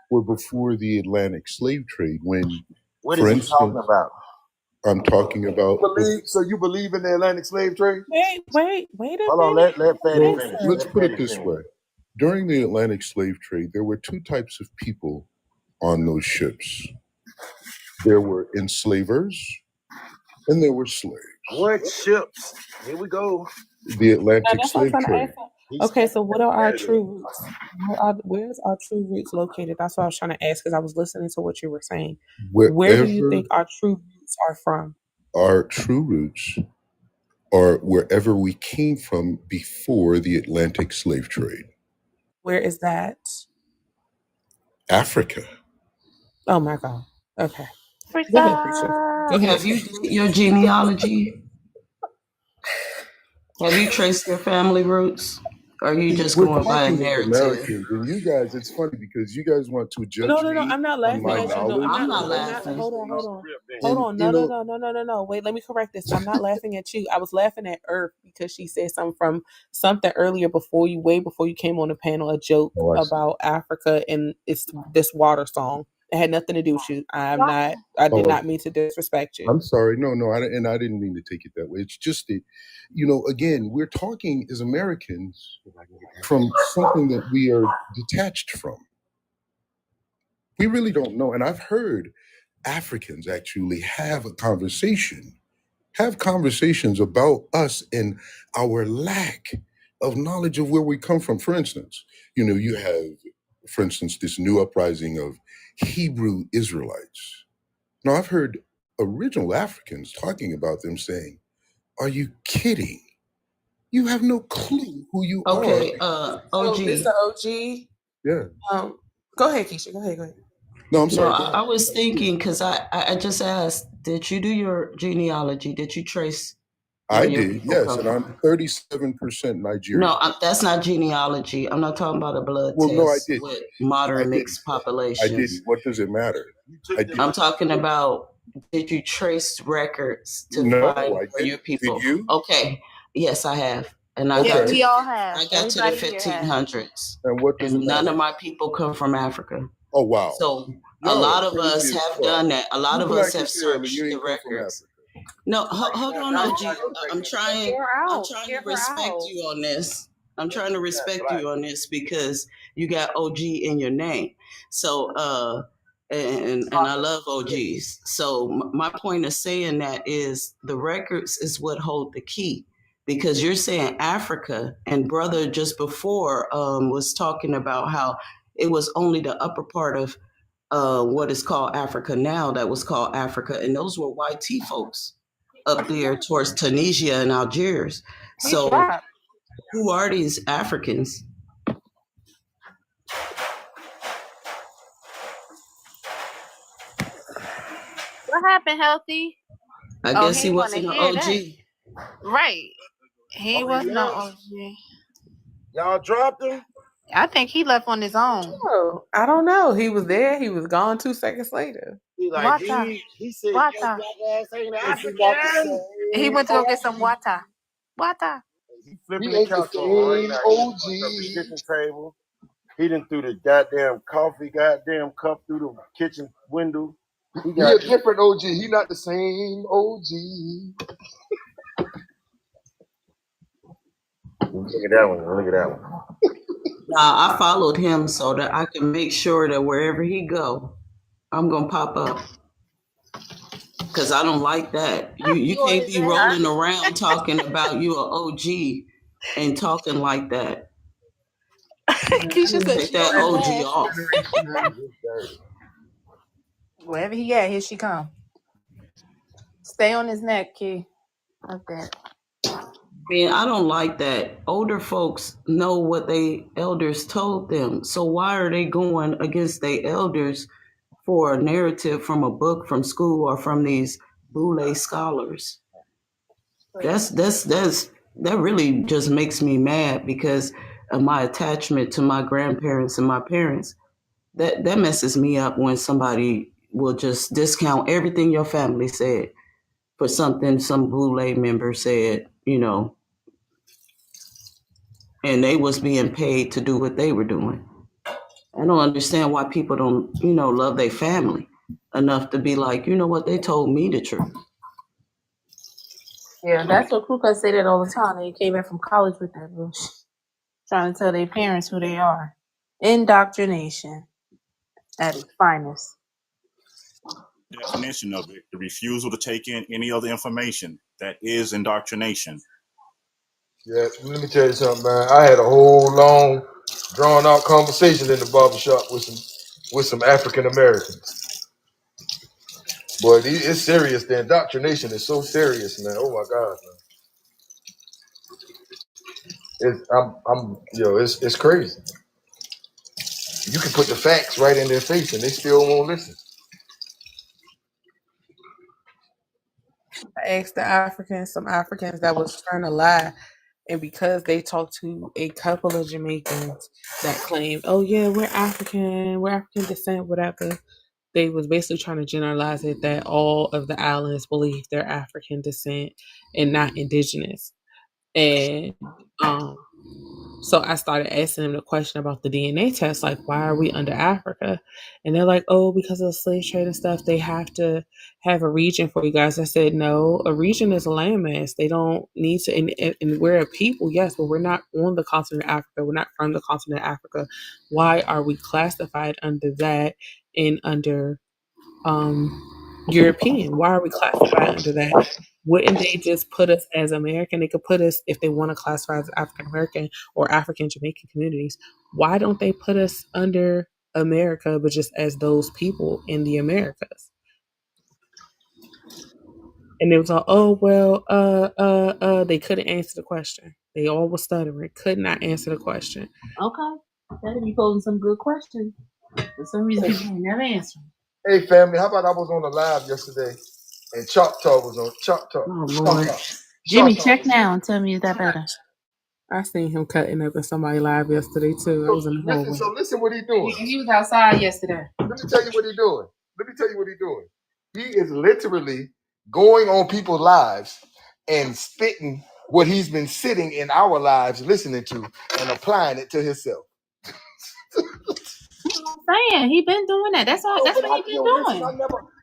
were before the Atlantic slave trade. When, what for is he instance, talking about? I'm talking about. So you believe in the Atlantic slave trade? Wait a Hold on, minute. let Fatty Well, finish. let's Let put it Fatty this finish. way: during the Atlantic slave trade, there were two types of people on those ships. There were enslavers, and there were slaves. What ships? Here we go. The Atlantic That's what I'm slave trying to trade. ask. Okay, so what are our true roots? Where's our true roots located? That's what I was trying to ask because I was listening to what you were saying. Where do you Wherever think our true roots are from? our true roots are wherever we came from before the Atlantic slave trade. Where is that? Africa. Oh my God. Okay. Go ahead, Keisha. Go ahead. Have you did your genealogy? Have you traced your family roots? Or are you just We're going by a talking as narrative? Americans, and you guys, it's funny because you guys want to judge No, me I'm not on laughing my at you. No, knowledge. I'm not not. laughing. Hold on. And, No. Wait, let me correct this. I'm not laughing at you. I was laughing at Earth because she said something earlier way before you came on the panel, a joke Oh, I see. about Africa and it's this water song. It had nothing to do with you. I did not mean to disrespect you. I'm sorry. No, I didn't mean to take it that way. It's just that, again, we're talking as Americans from something that we are detached from. We really don't know. And I've heard Africans actually have conversations about us and our lack of knowledge of where we come from. For instance, you have, for instance, this new uprising of Hebrew Israelites. Now, I've heard original Africans talking about them saying, "Are you kidding? You have no clue who you Okay, are." So OG. this the OG. Yeah. Go ahead, Keisha. Go ahead. No, I'm No, sorry. I was thinking because I just asked, did you do your genealogy? Did you trace where I your did, people yes, come and from? I'm 37% Nigerian. No, that's not genealogy. I'm not talking about a blood Well, test no, I didn't. with modern mixed I populations. didn't. What does it matter? I didn't. I'm talking about, did you trace records to No, find I where didn't. your people? Did you? Okay, yes, I have, and I Okay. got to we all have. I got to the 1500s, And what does it and none matter? of my people come from Africa. Oh, wow. So a Y'all lot are of us crazy as have fuck. done that. A lot You of us black have as hell and searched you the ain't come from records. Africa. No, hold on, OG. I'm trying Hear her I'm out. trying Hear to her respect out. you on this. I'm trying to respect you on this because you got OG in your name. So and I love OGs. So my point of saying that is the records is what hold the key, because you're saying Africa, and brother just before was talking about how it was only the upper part of what is called Africa now that was called Africa, and those were white T folks up there towards Tunisia and Algiers. So who are these Africans? What happened, Healthy? I Oh, guess he he want to wasn't an hear OG. that. Right. He was not OG. Y'all dropped him? I think he left on his own. Oh, I don't know. He was there. He was gone 2 seconds later. He Water. said, Water. "Your black ass ain't African." He went to go get some water. Water. He flipping the couch over right now. He done fucked up the kitchen table. He done threw the goddamn goddamn cup through the kitchen window. He a different OG. He not the same OG. Look at that one. Nah, I followed him so that I can make sure that wherever he go, I'm gonna pop up. Cause I don't like that. You can't be rolling around talking about you an OG and talking like that. Keisha said Take that OG off. Wherever he at, here she come. Stay on his neck, Key. Okay. Man, I don't like that. Older folks know what they elders told them. So why are they going against their elders for a narrative from a book, from school, or from these Boule scholars? That really just makes me mad, because my attachment to my grandparents and my parents, that messes me up when somebody will just discount everything your family said for something some Boule member said, and they was being paid to do what they were doing. I don't understand why people don't, love their family enough to be like, you know what, they told me the truth. Yeah, that's what KREWKUT say that all the time. They came back from college with that bullshit, trying to tell their parents who they are. Indoctrination at its finest. Definition of it: the refusal to take in any other information. That is indoctrination. Yeah, let me tell you something, man. I had a whole long, drawn-out conversation in the barbershop with some African Americans. But it's serious. The indoctrination is so serious, man. Oh my God, man. It's crazy. You can put the facts right in their face and they still won't listen. I asked some Africans that was trying to lie. And because they talked to a couple of Jamaicans that claimed, oh yeah, we're African descent, whatever, they was basically trying to generalize it that all of the islands believe they're African descent and not indigenous. And so I started asking them the question about the DNA test, like, why are we under Africa? And they're like, oh, because of the slave trade and stuff, they have to have a region for you guys. I said, no, a region is a landmass. They don't need to, and we're a people, yes, but we're not on the continent of Africa. We're not from the continent of Africa. Why are we classified under that and under European? Why are we classified under that? Wouldn't they just put us as American? They could put us, if they want to classify as African American or African Jamaican communities, why don't they put us under America, but just as those people in the Americas? And it was like, oh, well, they couldn't answer the question. They all were stuttering, could not answer the question. Okay. That'd be posing some good questions. For some reason, people ain't never answer. Hey, family, how about I was on the live yesterday and Choctaw was on Choctaw. Oh, Lord. Jimmy, check now and tell me is that better. I seen him cutting up in somebody live yesterday, too. I was in the hallway. So listen what he doing. He was outside yesterday. Let me tell you what he doing. He is literally going on people's lives and spitting what he's been sitting in our lives listening to and applying it to himself. I'm saying he been doing that. That's all. That's what he been doing. Listen,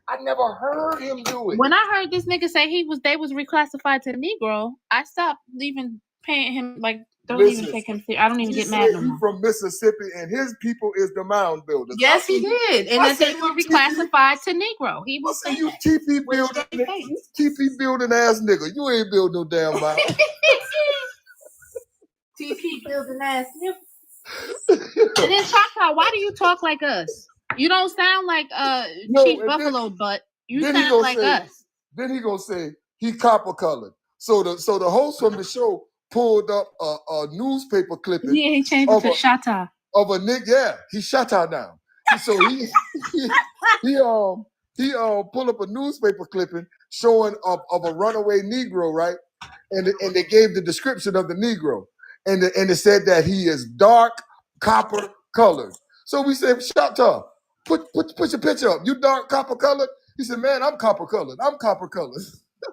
I never heard him do it. When I heard this nigga say they was reclassified to Negro, I stopped even paying him. Like, don't even take him serious. I don't even get mad no more. He's from Mississippi and his people is the mound builders. Yes, he did, and that they were reclassified to Negro. He was saying you TP building ass nigga. You ain't build no damn mound. TP building ass nigga. And then Choctaw, why do you talk like us? You don't sound like Chief Buffalo Butt. You sound like us. Then he gonna say he copper colored. So the host from the show pulled up a newspaper clipping. Yeah, he changed it to Shatta. Of a nigga, yeah, he Shatta down. So he pulled up a newspaper clipping showing of a runaway Negro, right? And they gave the description of the Negro, and it said that he is dark copper colored. So we said, Shatta, put your picture up. You dark copper colored? He said, man, I'm copper colored.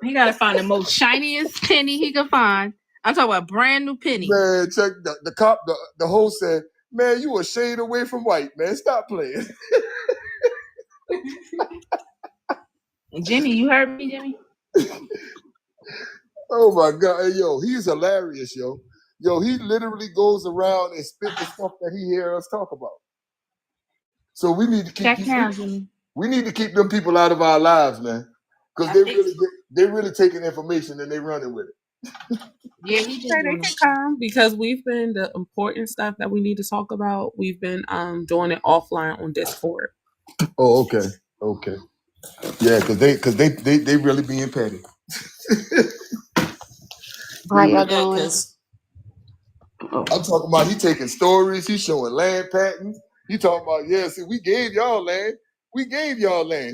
He gotta find the most shiniest penny he could find. I'm talking about brand new penny. Man, check the host said, man, you a shade away from white, man. Stop playing. Jimmy, you heard me, Jimmy? Oh my God. Hey, yo, he's hilarious, yo. Yo, he literally goes around and spit the stuff that he hears us talk about. So we need to keep them people out of our lives, man. Because they're really taking information and they running with it. Yeah, he just they can come because we've been the important stuff that we need to talk about. We've been doing it offline on Discord. Oh, okay. Yeah, because they really being petty. How y'all doing? I'm talking about he taking stories, he's showing land patents. He talking about, yeah, see, we gave y'all land.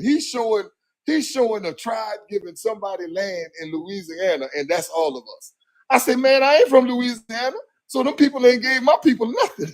He's showing a tribe giving somebody land in Louisiana, and that's all of us. I said, man, I ain't from Louisiana. So them people ain't gave my people nothing.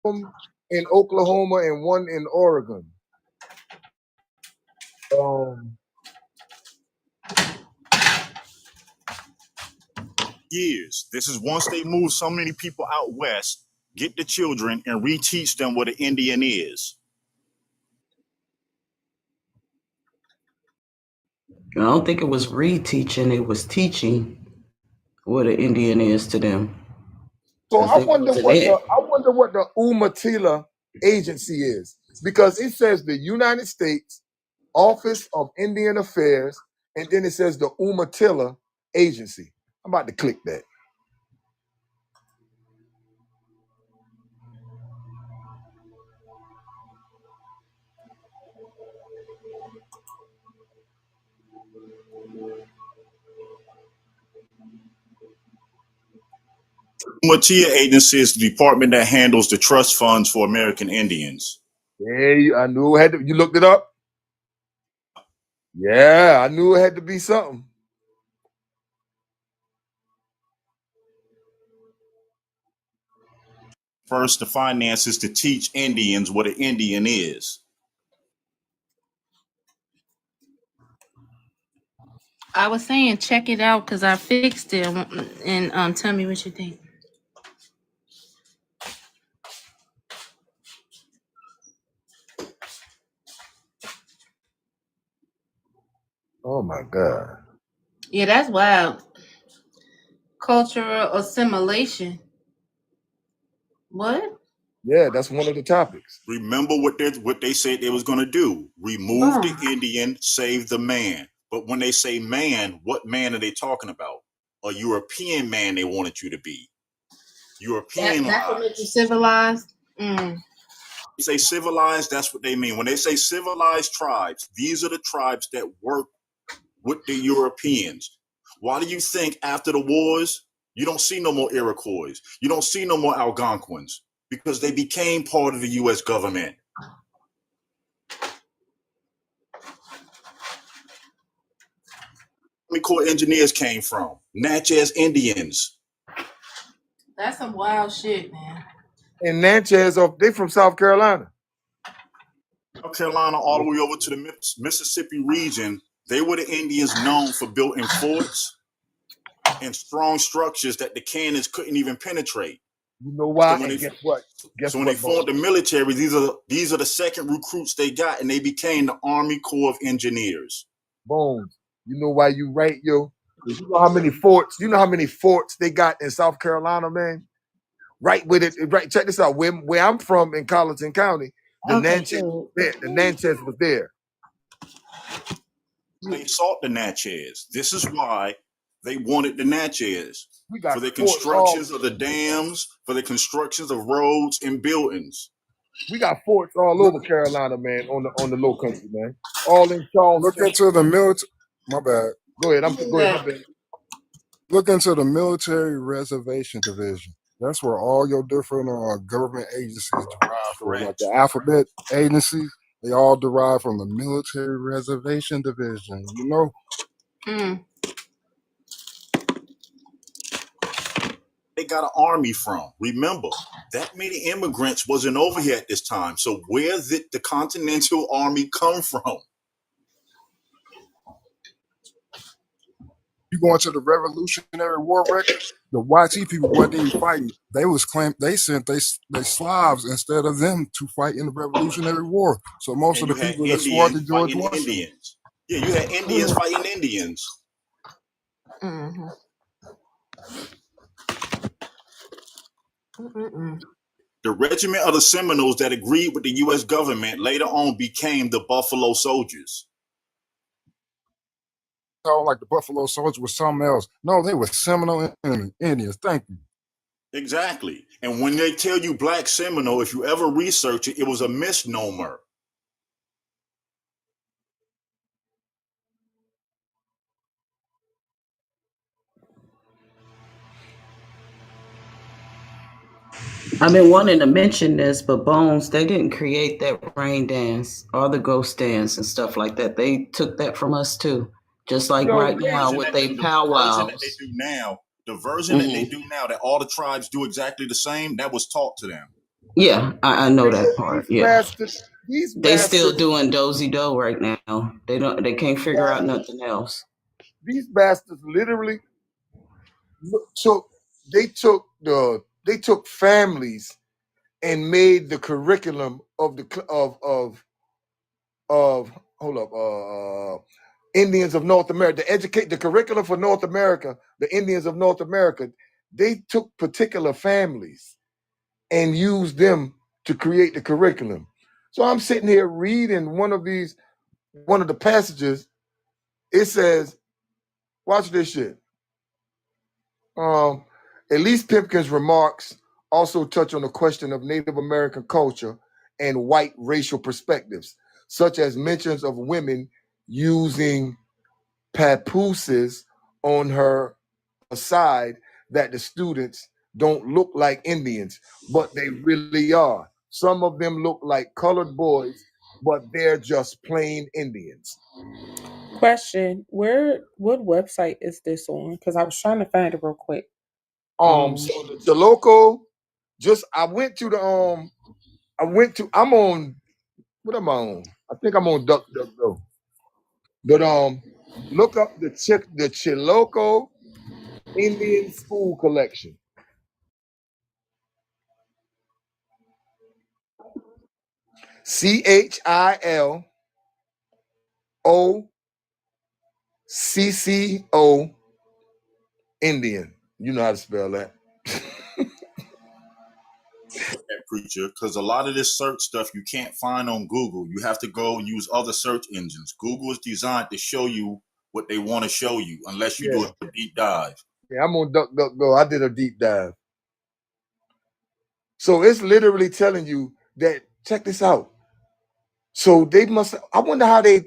in Oklahoma and one in Oregon. Years. This is once they move so many people out west, get the children and reteach them what an Indian is. I don't think it was reteaching, it was teaching what an Indian is to them. So I wonder what the Umatilla agency is, because it says the United States Office of Indian Affairs, and then it says the Umatilla agency. I'm about to click that. Umatilla Agency is the department that handles the trust funds for American Indians. Hey, I knew it had to. You looked it up? Yeah, I knew it had to be something. First, the finances to teach Indians what an Indian is. I was saying check it out because I fixed it, and tell me what you think. Oh my God. Yeah, that's wild. Cultural assimilation. What? Yeah, that's one of the topics. Remember what they said they was going to do. Remove the Indian, save the man. But when they say man, what man are they talking about? A European man they wanted you to be. European That's what lies. makes you civilized? They say civilized, that's what they mean. When they say civilized tribes, these are the tribes that work with the Europeans. Why do you think after the wars, you don't see no more Iroquois? You don't see no more Algonquins? Because they became part of the U.S. government. Army Corps engineers came from Natchez Indians. That's some wild shit, man. And Natchez, they from South Carolina. South Carolina all the way over to the Mississippi region, they were the Indians known for building forts and strong structures that the cannons couldn't even penetrate. You know why? So when guess what? So when they formed the military, these are the second recruits they got, and they became the Army Corps of Engineers. Bones. You know why you right, yo? You know how many forts? You know how many forts they got in South Carolina, man? Right with it. Right. Check this out. Where I'm from in Colleton County, the Natchez was there. The Natchez was there. They sought the Natchez. This is why they wanted the Natchez. For the constructions of the dams, for the constructions of roads and buildings. We got forts all over Carolina, man, on the low country, man. All in Charleston. Look into the military. My bad. Go ahead. Go ahead. My bad. Look into the military reservation division. That's where all your different government agencies derive from. Like the alphabet agencies, they all derive from the military reservation division, you know? They got an army from. Remember, that many immigrants wasn't over here at this time. So where did the Continental Army come from? You go into the Revolutionary War record, the YT people, what they fighting, they sent they Slavs instead of them to fight in the Revolutionary War. So most of the people that swore George Washington. Yeah, you had Indians fighting Indians. The regiment of the Seminoles that agreed with the U.S. government later on became the Buffalo Soldiers. Sound like the Buffalo Soldiers was something else. No, they were Seminole Indians. Thank you. Exactly. And when they tell you Black Seminole, if you ever research it, it was a misnomer. I've been wanting to mention this, but Bones, they didn't create that rain dance or the ghost dance and stuff like that. They took that from us too. Just like right now with they powwows. The version that they do now, that all the tribes do exactly the same, that was taught to them. Yeah, I know that part. These Yeah. bastards, these They still bastards, doing dozy do right now. They can't figure out nothing else. these bastards literally took they took families and made the curriculum of of hold up Indians of North America, to educate the curriculum for North America, the Indians of North America. They took particular families and used them to create the curriculum. So I'm sitting here reading one of the passages. It says, watch this shit. Elise Pimpkin's remarks also touch on the question of Native American culture and white racial perspectives, such as mentions of women using papooses on her aside that the students don't look like Indians, but they really are. Some of them look like colored boys, but they're just plain Indians. Question: what website is this on? Because I was trying to find it real quick. So the local, I'm on, what am I on? I think I'm on DuckDuckGo. But look up the Chiloco Indian School Collection. CHILOCCO Indian. You know how to spell that. Preacher, because a lot of this search stuff you can't find on Google. You have to go and use other search engines. Google is designed to show you what they want to show you, unless you do a deep dive. Yeah, I'm on DuckDuckGo. I did a deep dive. So it's literally telling you that, check this out. So they must, I wonder how they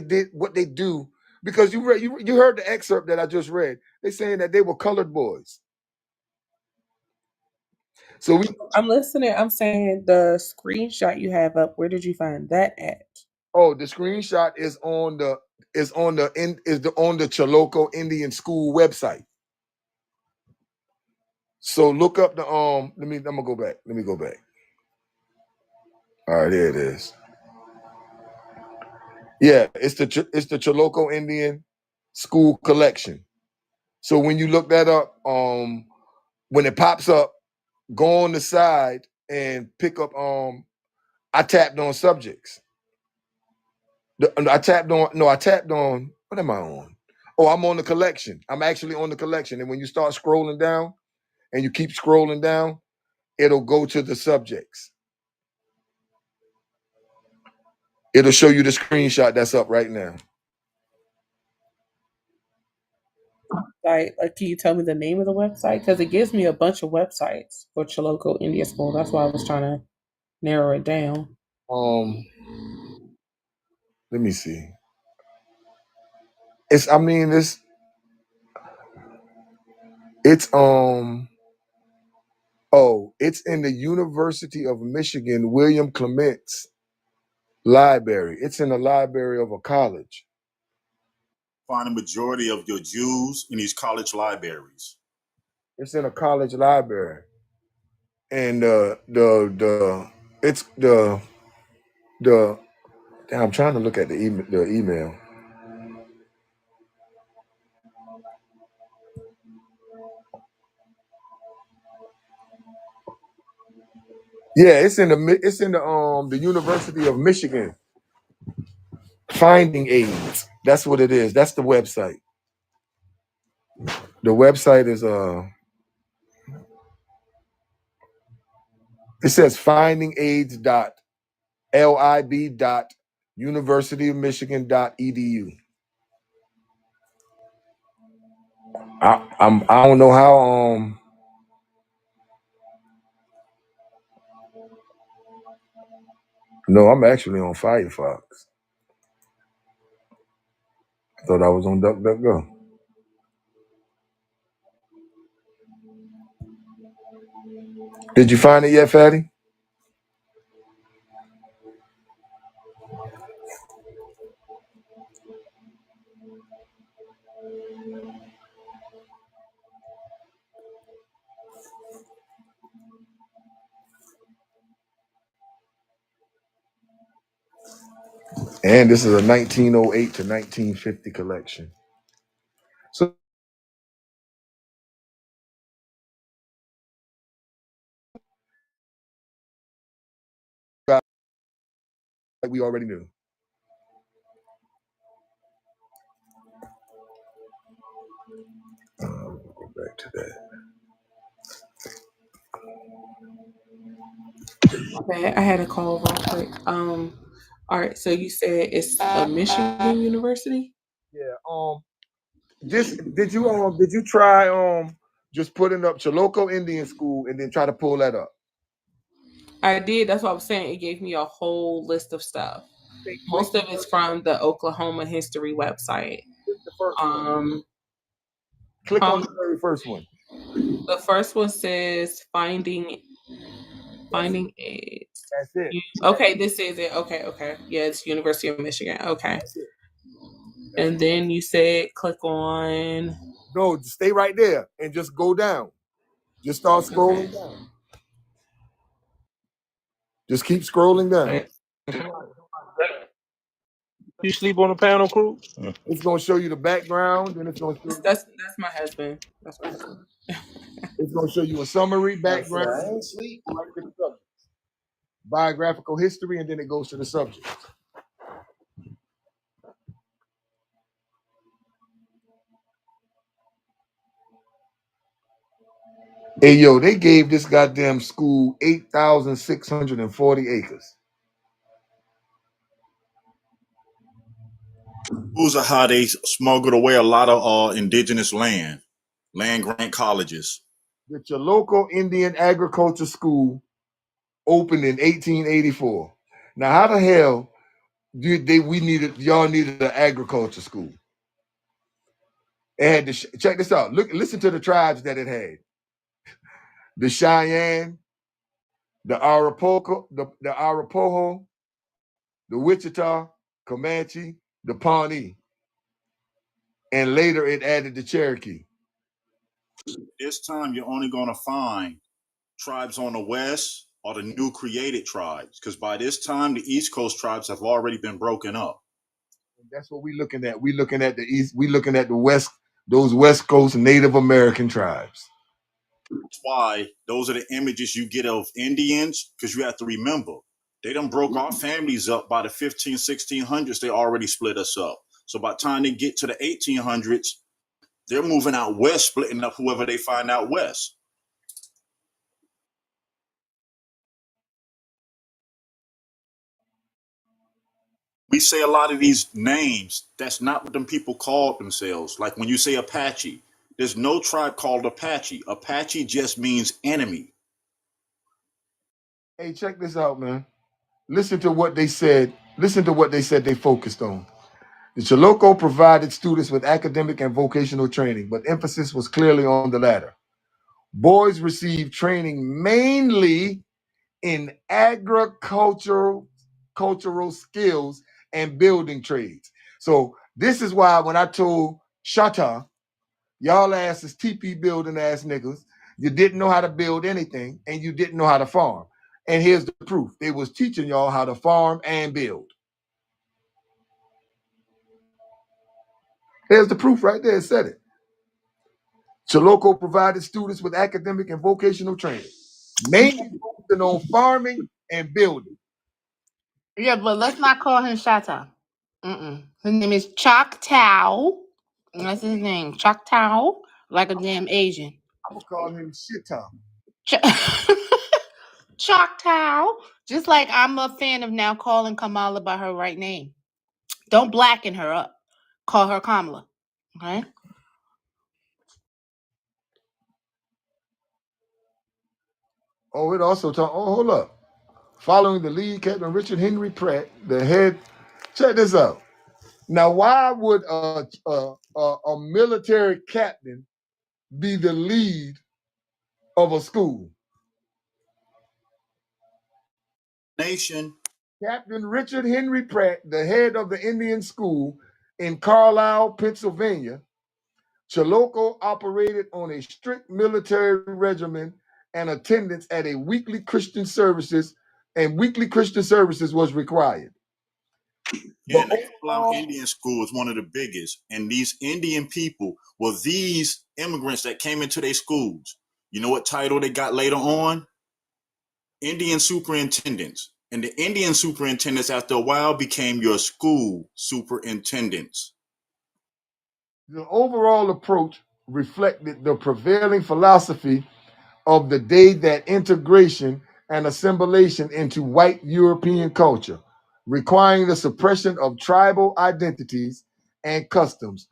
did what they do, because you heard the excerpt that I just read. They're saying that they were colored boys. So I'm listening. I'm saying the screenshot you have up. Where did you find that at? Oh, the screenshot is on the Choloco Indian School website. So look up the I'm gonna go back. Let me go back. All right, here it is. Yeah, it's the Choloco Indian School Collection. So when you look that up, when it pops up, go on the side and pick up. I tapped on subjects. I tapped on. What am I on? Oh, I'm on the collection. I'm actually on the collection. And when you start scrolling down, and you keep scrolling down, it'll go to the subjects. It'll show you the screenshot that's up right now. Like, can you tell me the name of the website? Because it gives me a bunch of websites for Choloco India School. That's why I was trying to narrow it down. Let me see. It's in the University of Michigan William Clement's library. It's in the library of a college. Find a majority of your Jews in these college libraries. It's in a college library. And I'm trying to look at the email. Yeah, it's in the University of Michigan. Finding AIDS. That's what it is. That's the website. The website is it says findingaids.lib.universityofmichigan.edu. I don't know how no, I'm actually on Firefox. I thought I was on DuckDuckGo. Did you find it yet, Fatty? And this is a 1908 to 1950 collection. So like we already knew. Go back to that. Okay, I had a call real quick. All right, so you said it's a Michigan University? Yeah. Did you try just putting up Chilocco Indian School and then try to pull that up? I did. That's what I was saying. It gave me a whole list of stuff. Most of it's from the Oklahoma History website. The first one. Click on the very first one. The first one says finding AIDS. That's it. Okay, this is it. Okay. Yeah, it's University of Michigan. Okay. And then you said click on. No, stay right there and just go down. Just start scrolling down. Just keep scrolling down. You sleep on the panel, crew? It's gonna show you the background, and it's gonna show That's my husband. That's my husband. it's gonna show you a summary, background, biographical history, and then it goes to the subject. Hey yo, they gave this goddamn school 8,640 acres. Rules of how they smuggled away a lot of indigenous land grant colleges. The Chilocco Indian Agriculture School opened in 1884. Now, how the hell y'all needed an agriculture school? It had to check this out. Listen to the tribes that it had: the Cheyenne, the Arapaho, the Wichita, Comanche, the Pawnee, and later it added the Cherokee. This time, you're only going to find tribes on the west or the new created tribes, because by this time, the East Coast tribes have already been broken up. And that's what we're looking at. We're looking at the East. We're looking at the West. Those West Coast Native American tribes. That's why those are the images you get of Indians, because you have to remember, they done broke our families up by the 1600s. They already split us up. So by the time they get to the 1800s, they're moving out west, splitting up whoever they find out west. We say a lot of these names, that's not what them people called themselves. Like when you say Apache, there's no tribe called Apache. Apache just means enemy. Hey, check this out, man. Listen to what they said. Listen to what they said they focused on. The Chilocco provided students with academic and vocational training, but emphasis was clearly on the latter. Boys received training mainly in agricultural skills and building trades. So this is why when I told Shatta, y'all asses TP building ass niggas, you didn't know how to build anything and you didn't know how to farm. And here's the proof. They was teaching y'all how to farm and build. Here's the proof right there. It said it. Chilocco provided students with academic and vocational training, mainly focusing on farming and building. Yeah, but let's not call him Shatta. His name is Choctaw. That's his name. Choctaw, like a damn Asian. I'm gonna call him Shitta. Choctaw. Just like I'm a fan of now calling Kamala by her right name. Don't blacken her up. Call her Kamala. Okay? Oh, it also talk. Oh, hold up. Following the lead, Captain Richard Henry Pratt, the head. Check this out. Now, why would a military captain be the lead of a school? Nation. Captain Richard Henry Pratt, the head of the Indian School in Carlisle, Pennsylvania, Chilocco operated on a strict military regimen and attendance at a weekly Christian services, and weekly Christian services was required. Yeah, and the Kaplan Indian School is one of the biggest. And these Indian people were these immigrants that came into their schools. You know what title they got later on? Indian superintendents. And the Indian superintendents, after a while, became your school superintendents. The overall approach reflected the prevailing philosophy of the day, that integration and assimilation into white European culture, requiring the suppression of tribal identities and customs,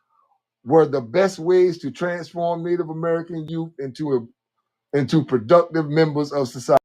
were the best ways to transform Native American youth into productive members of society.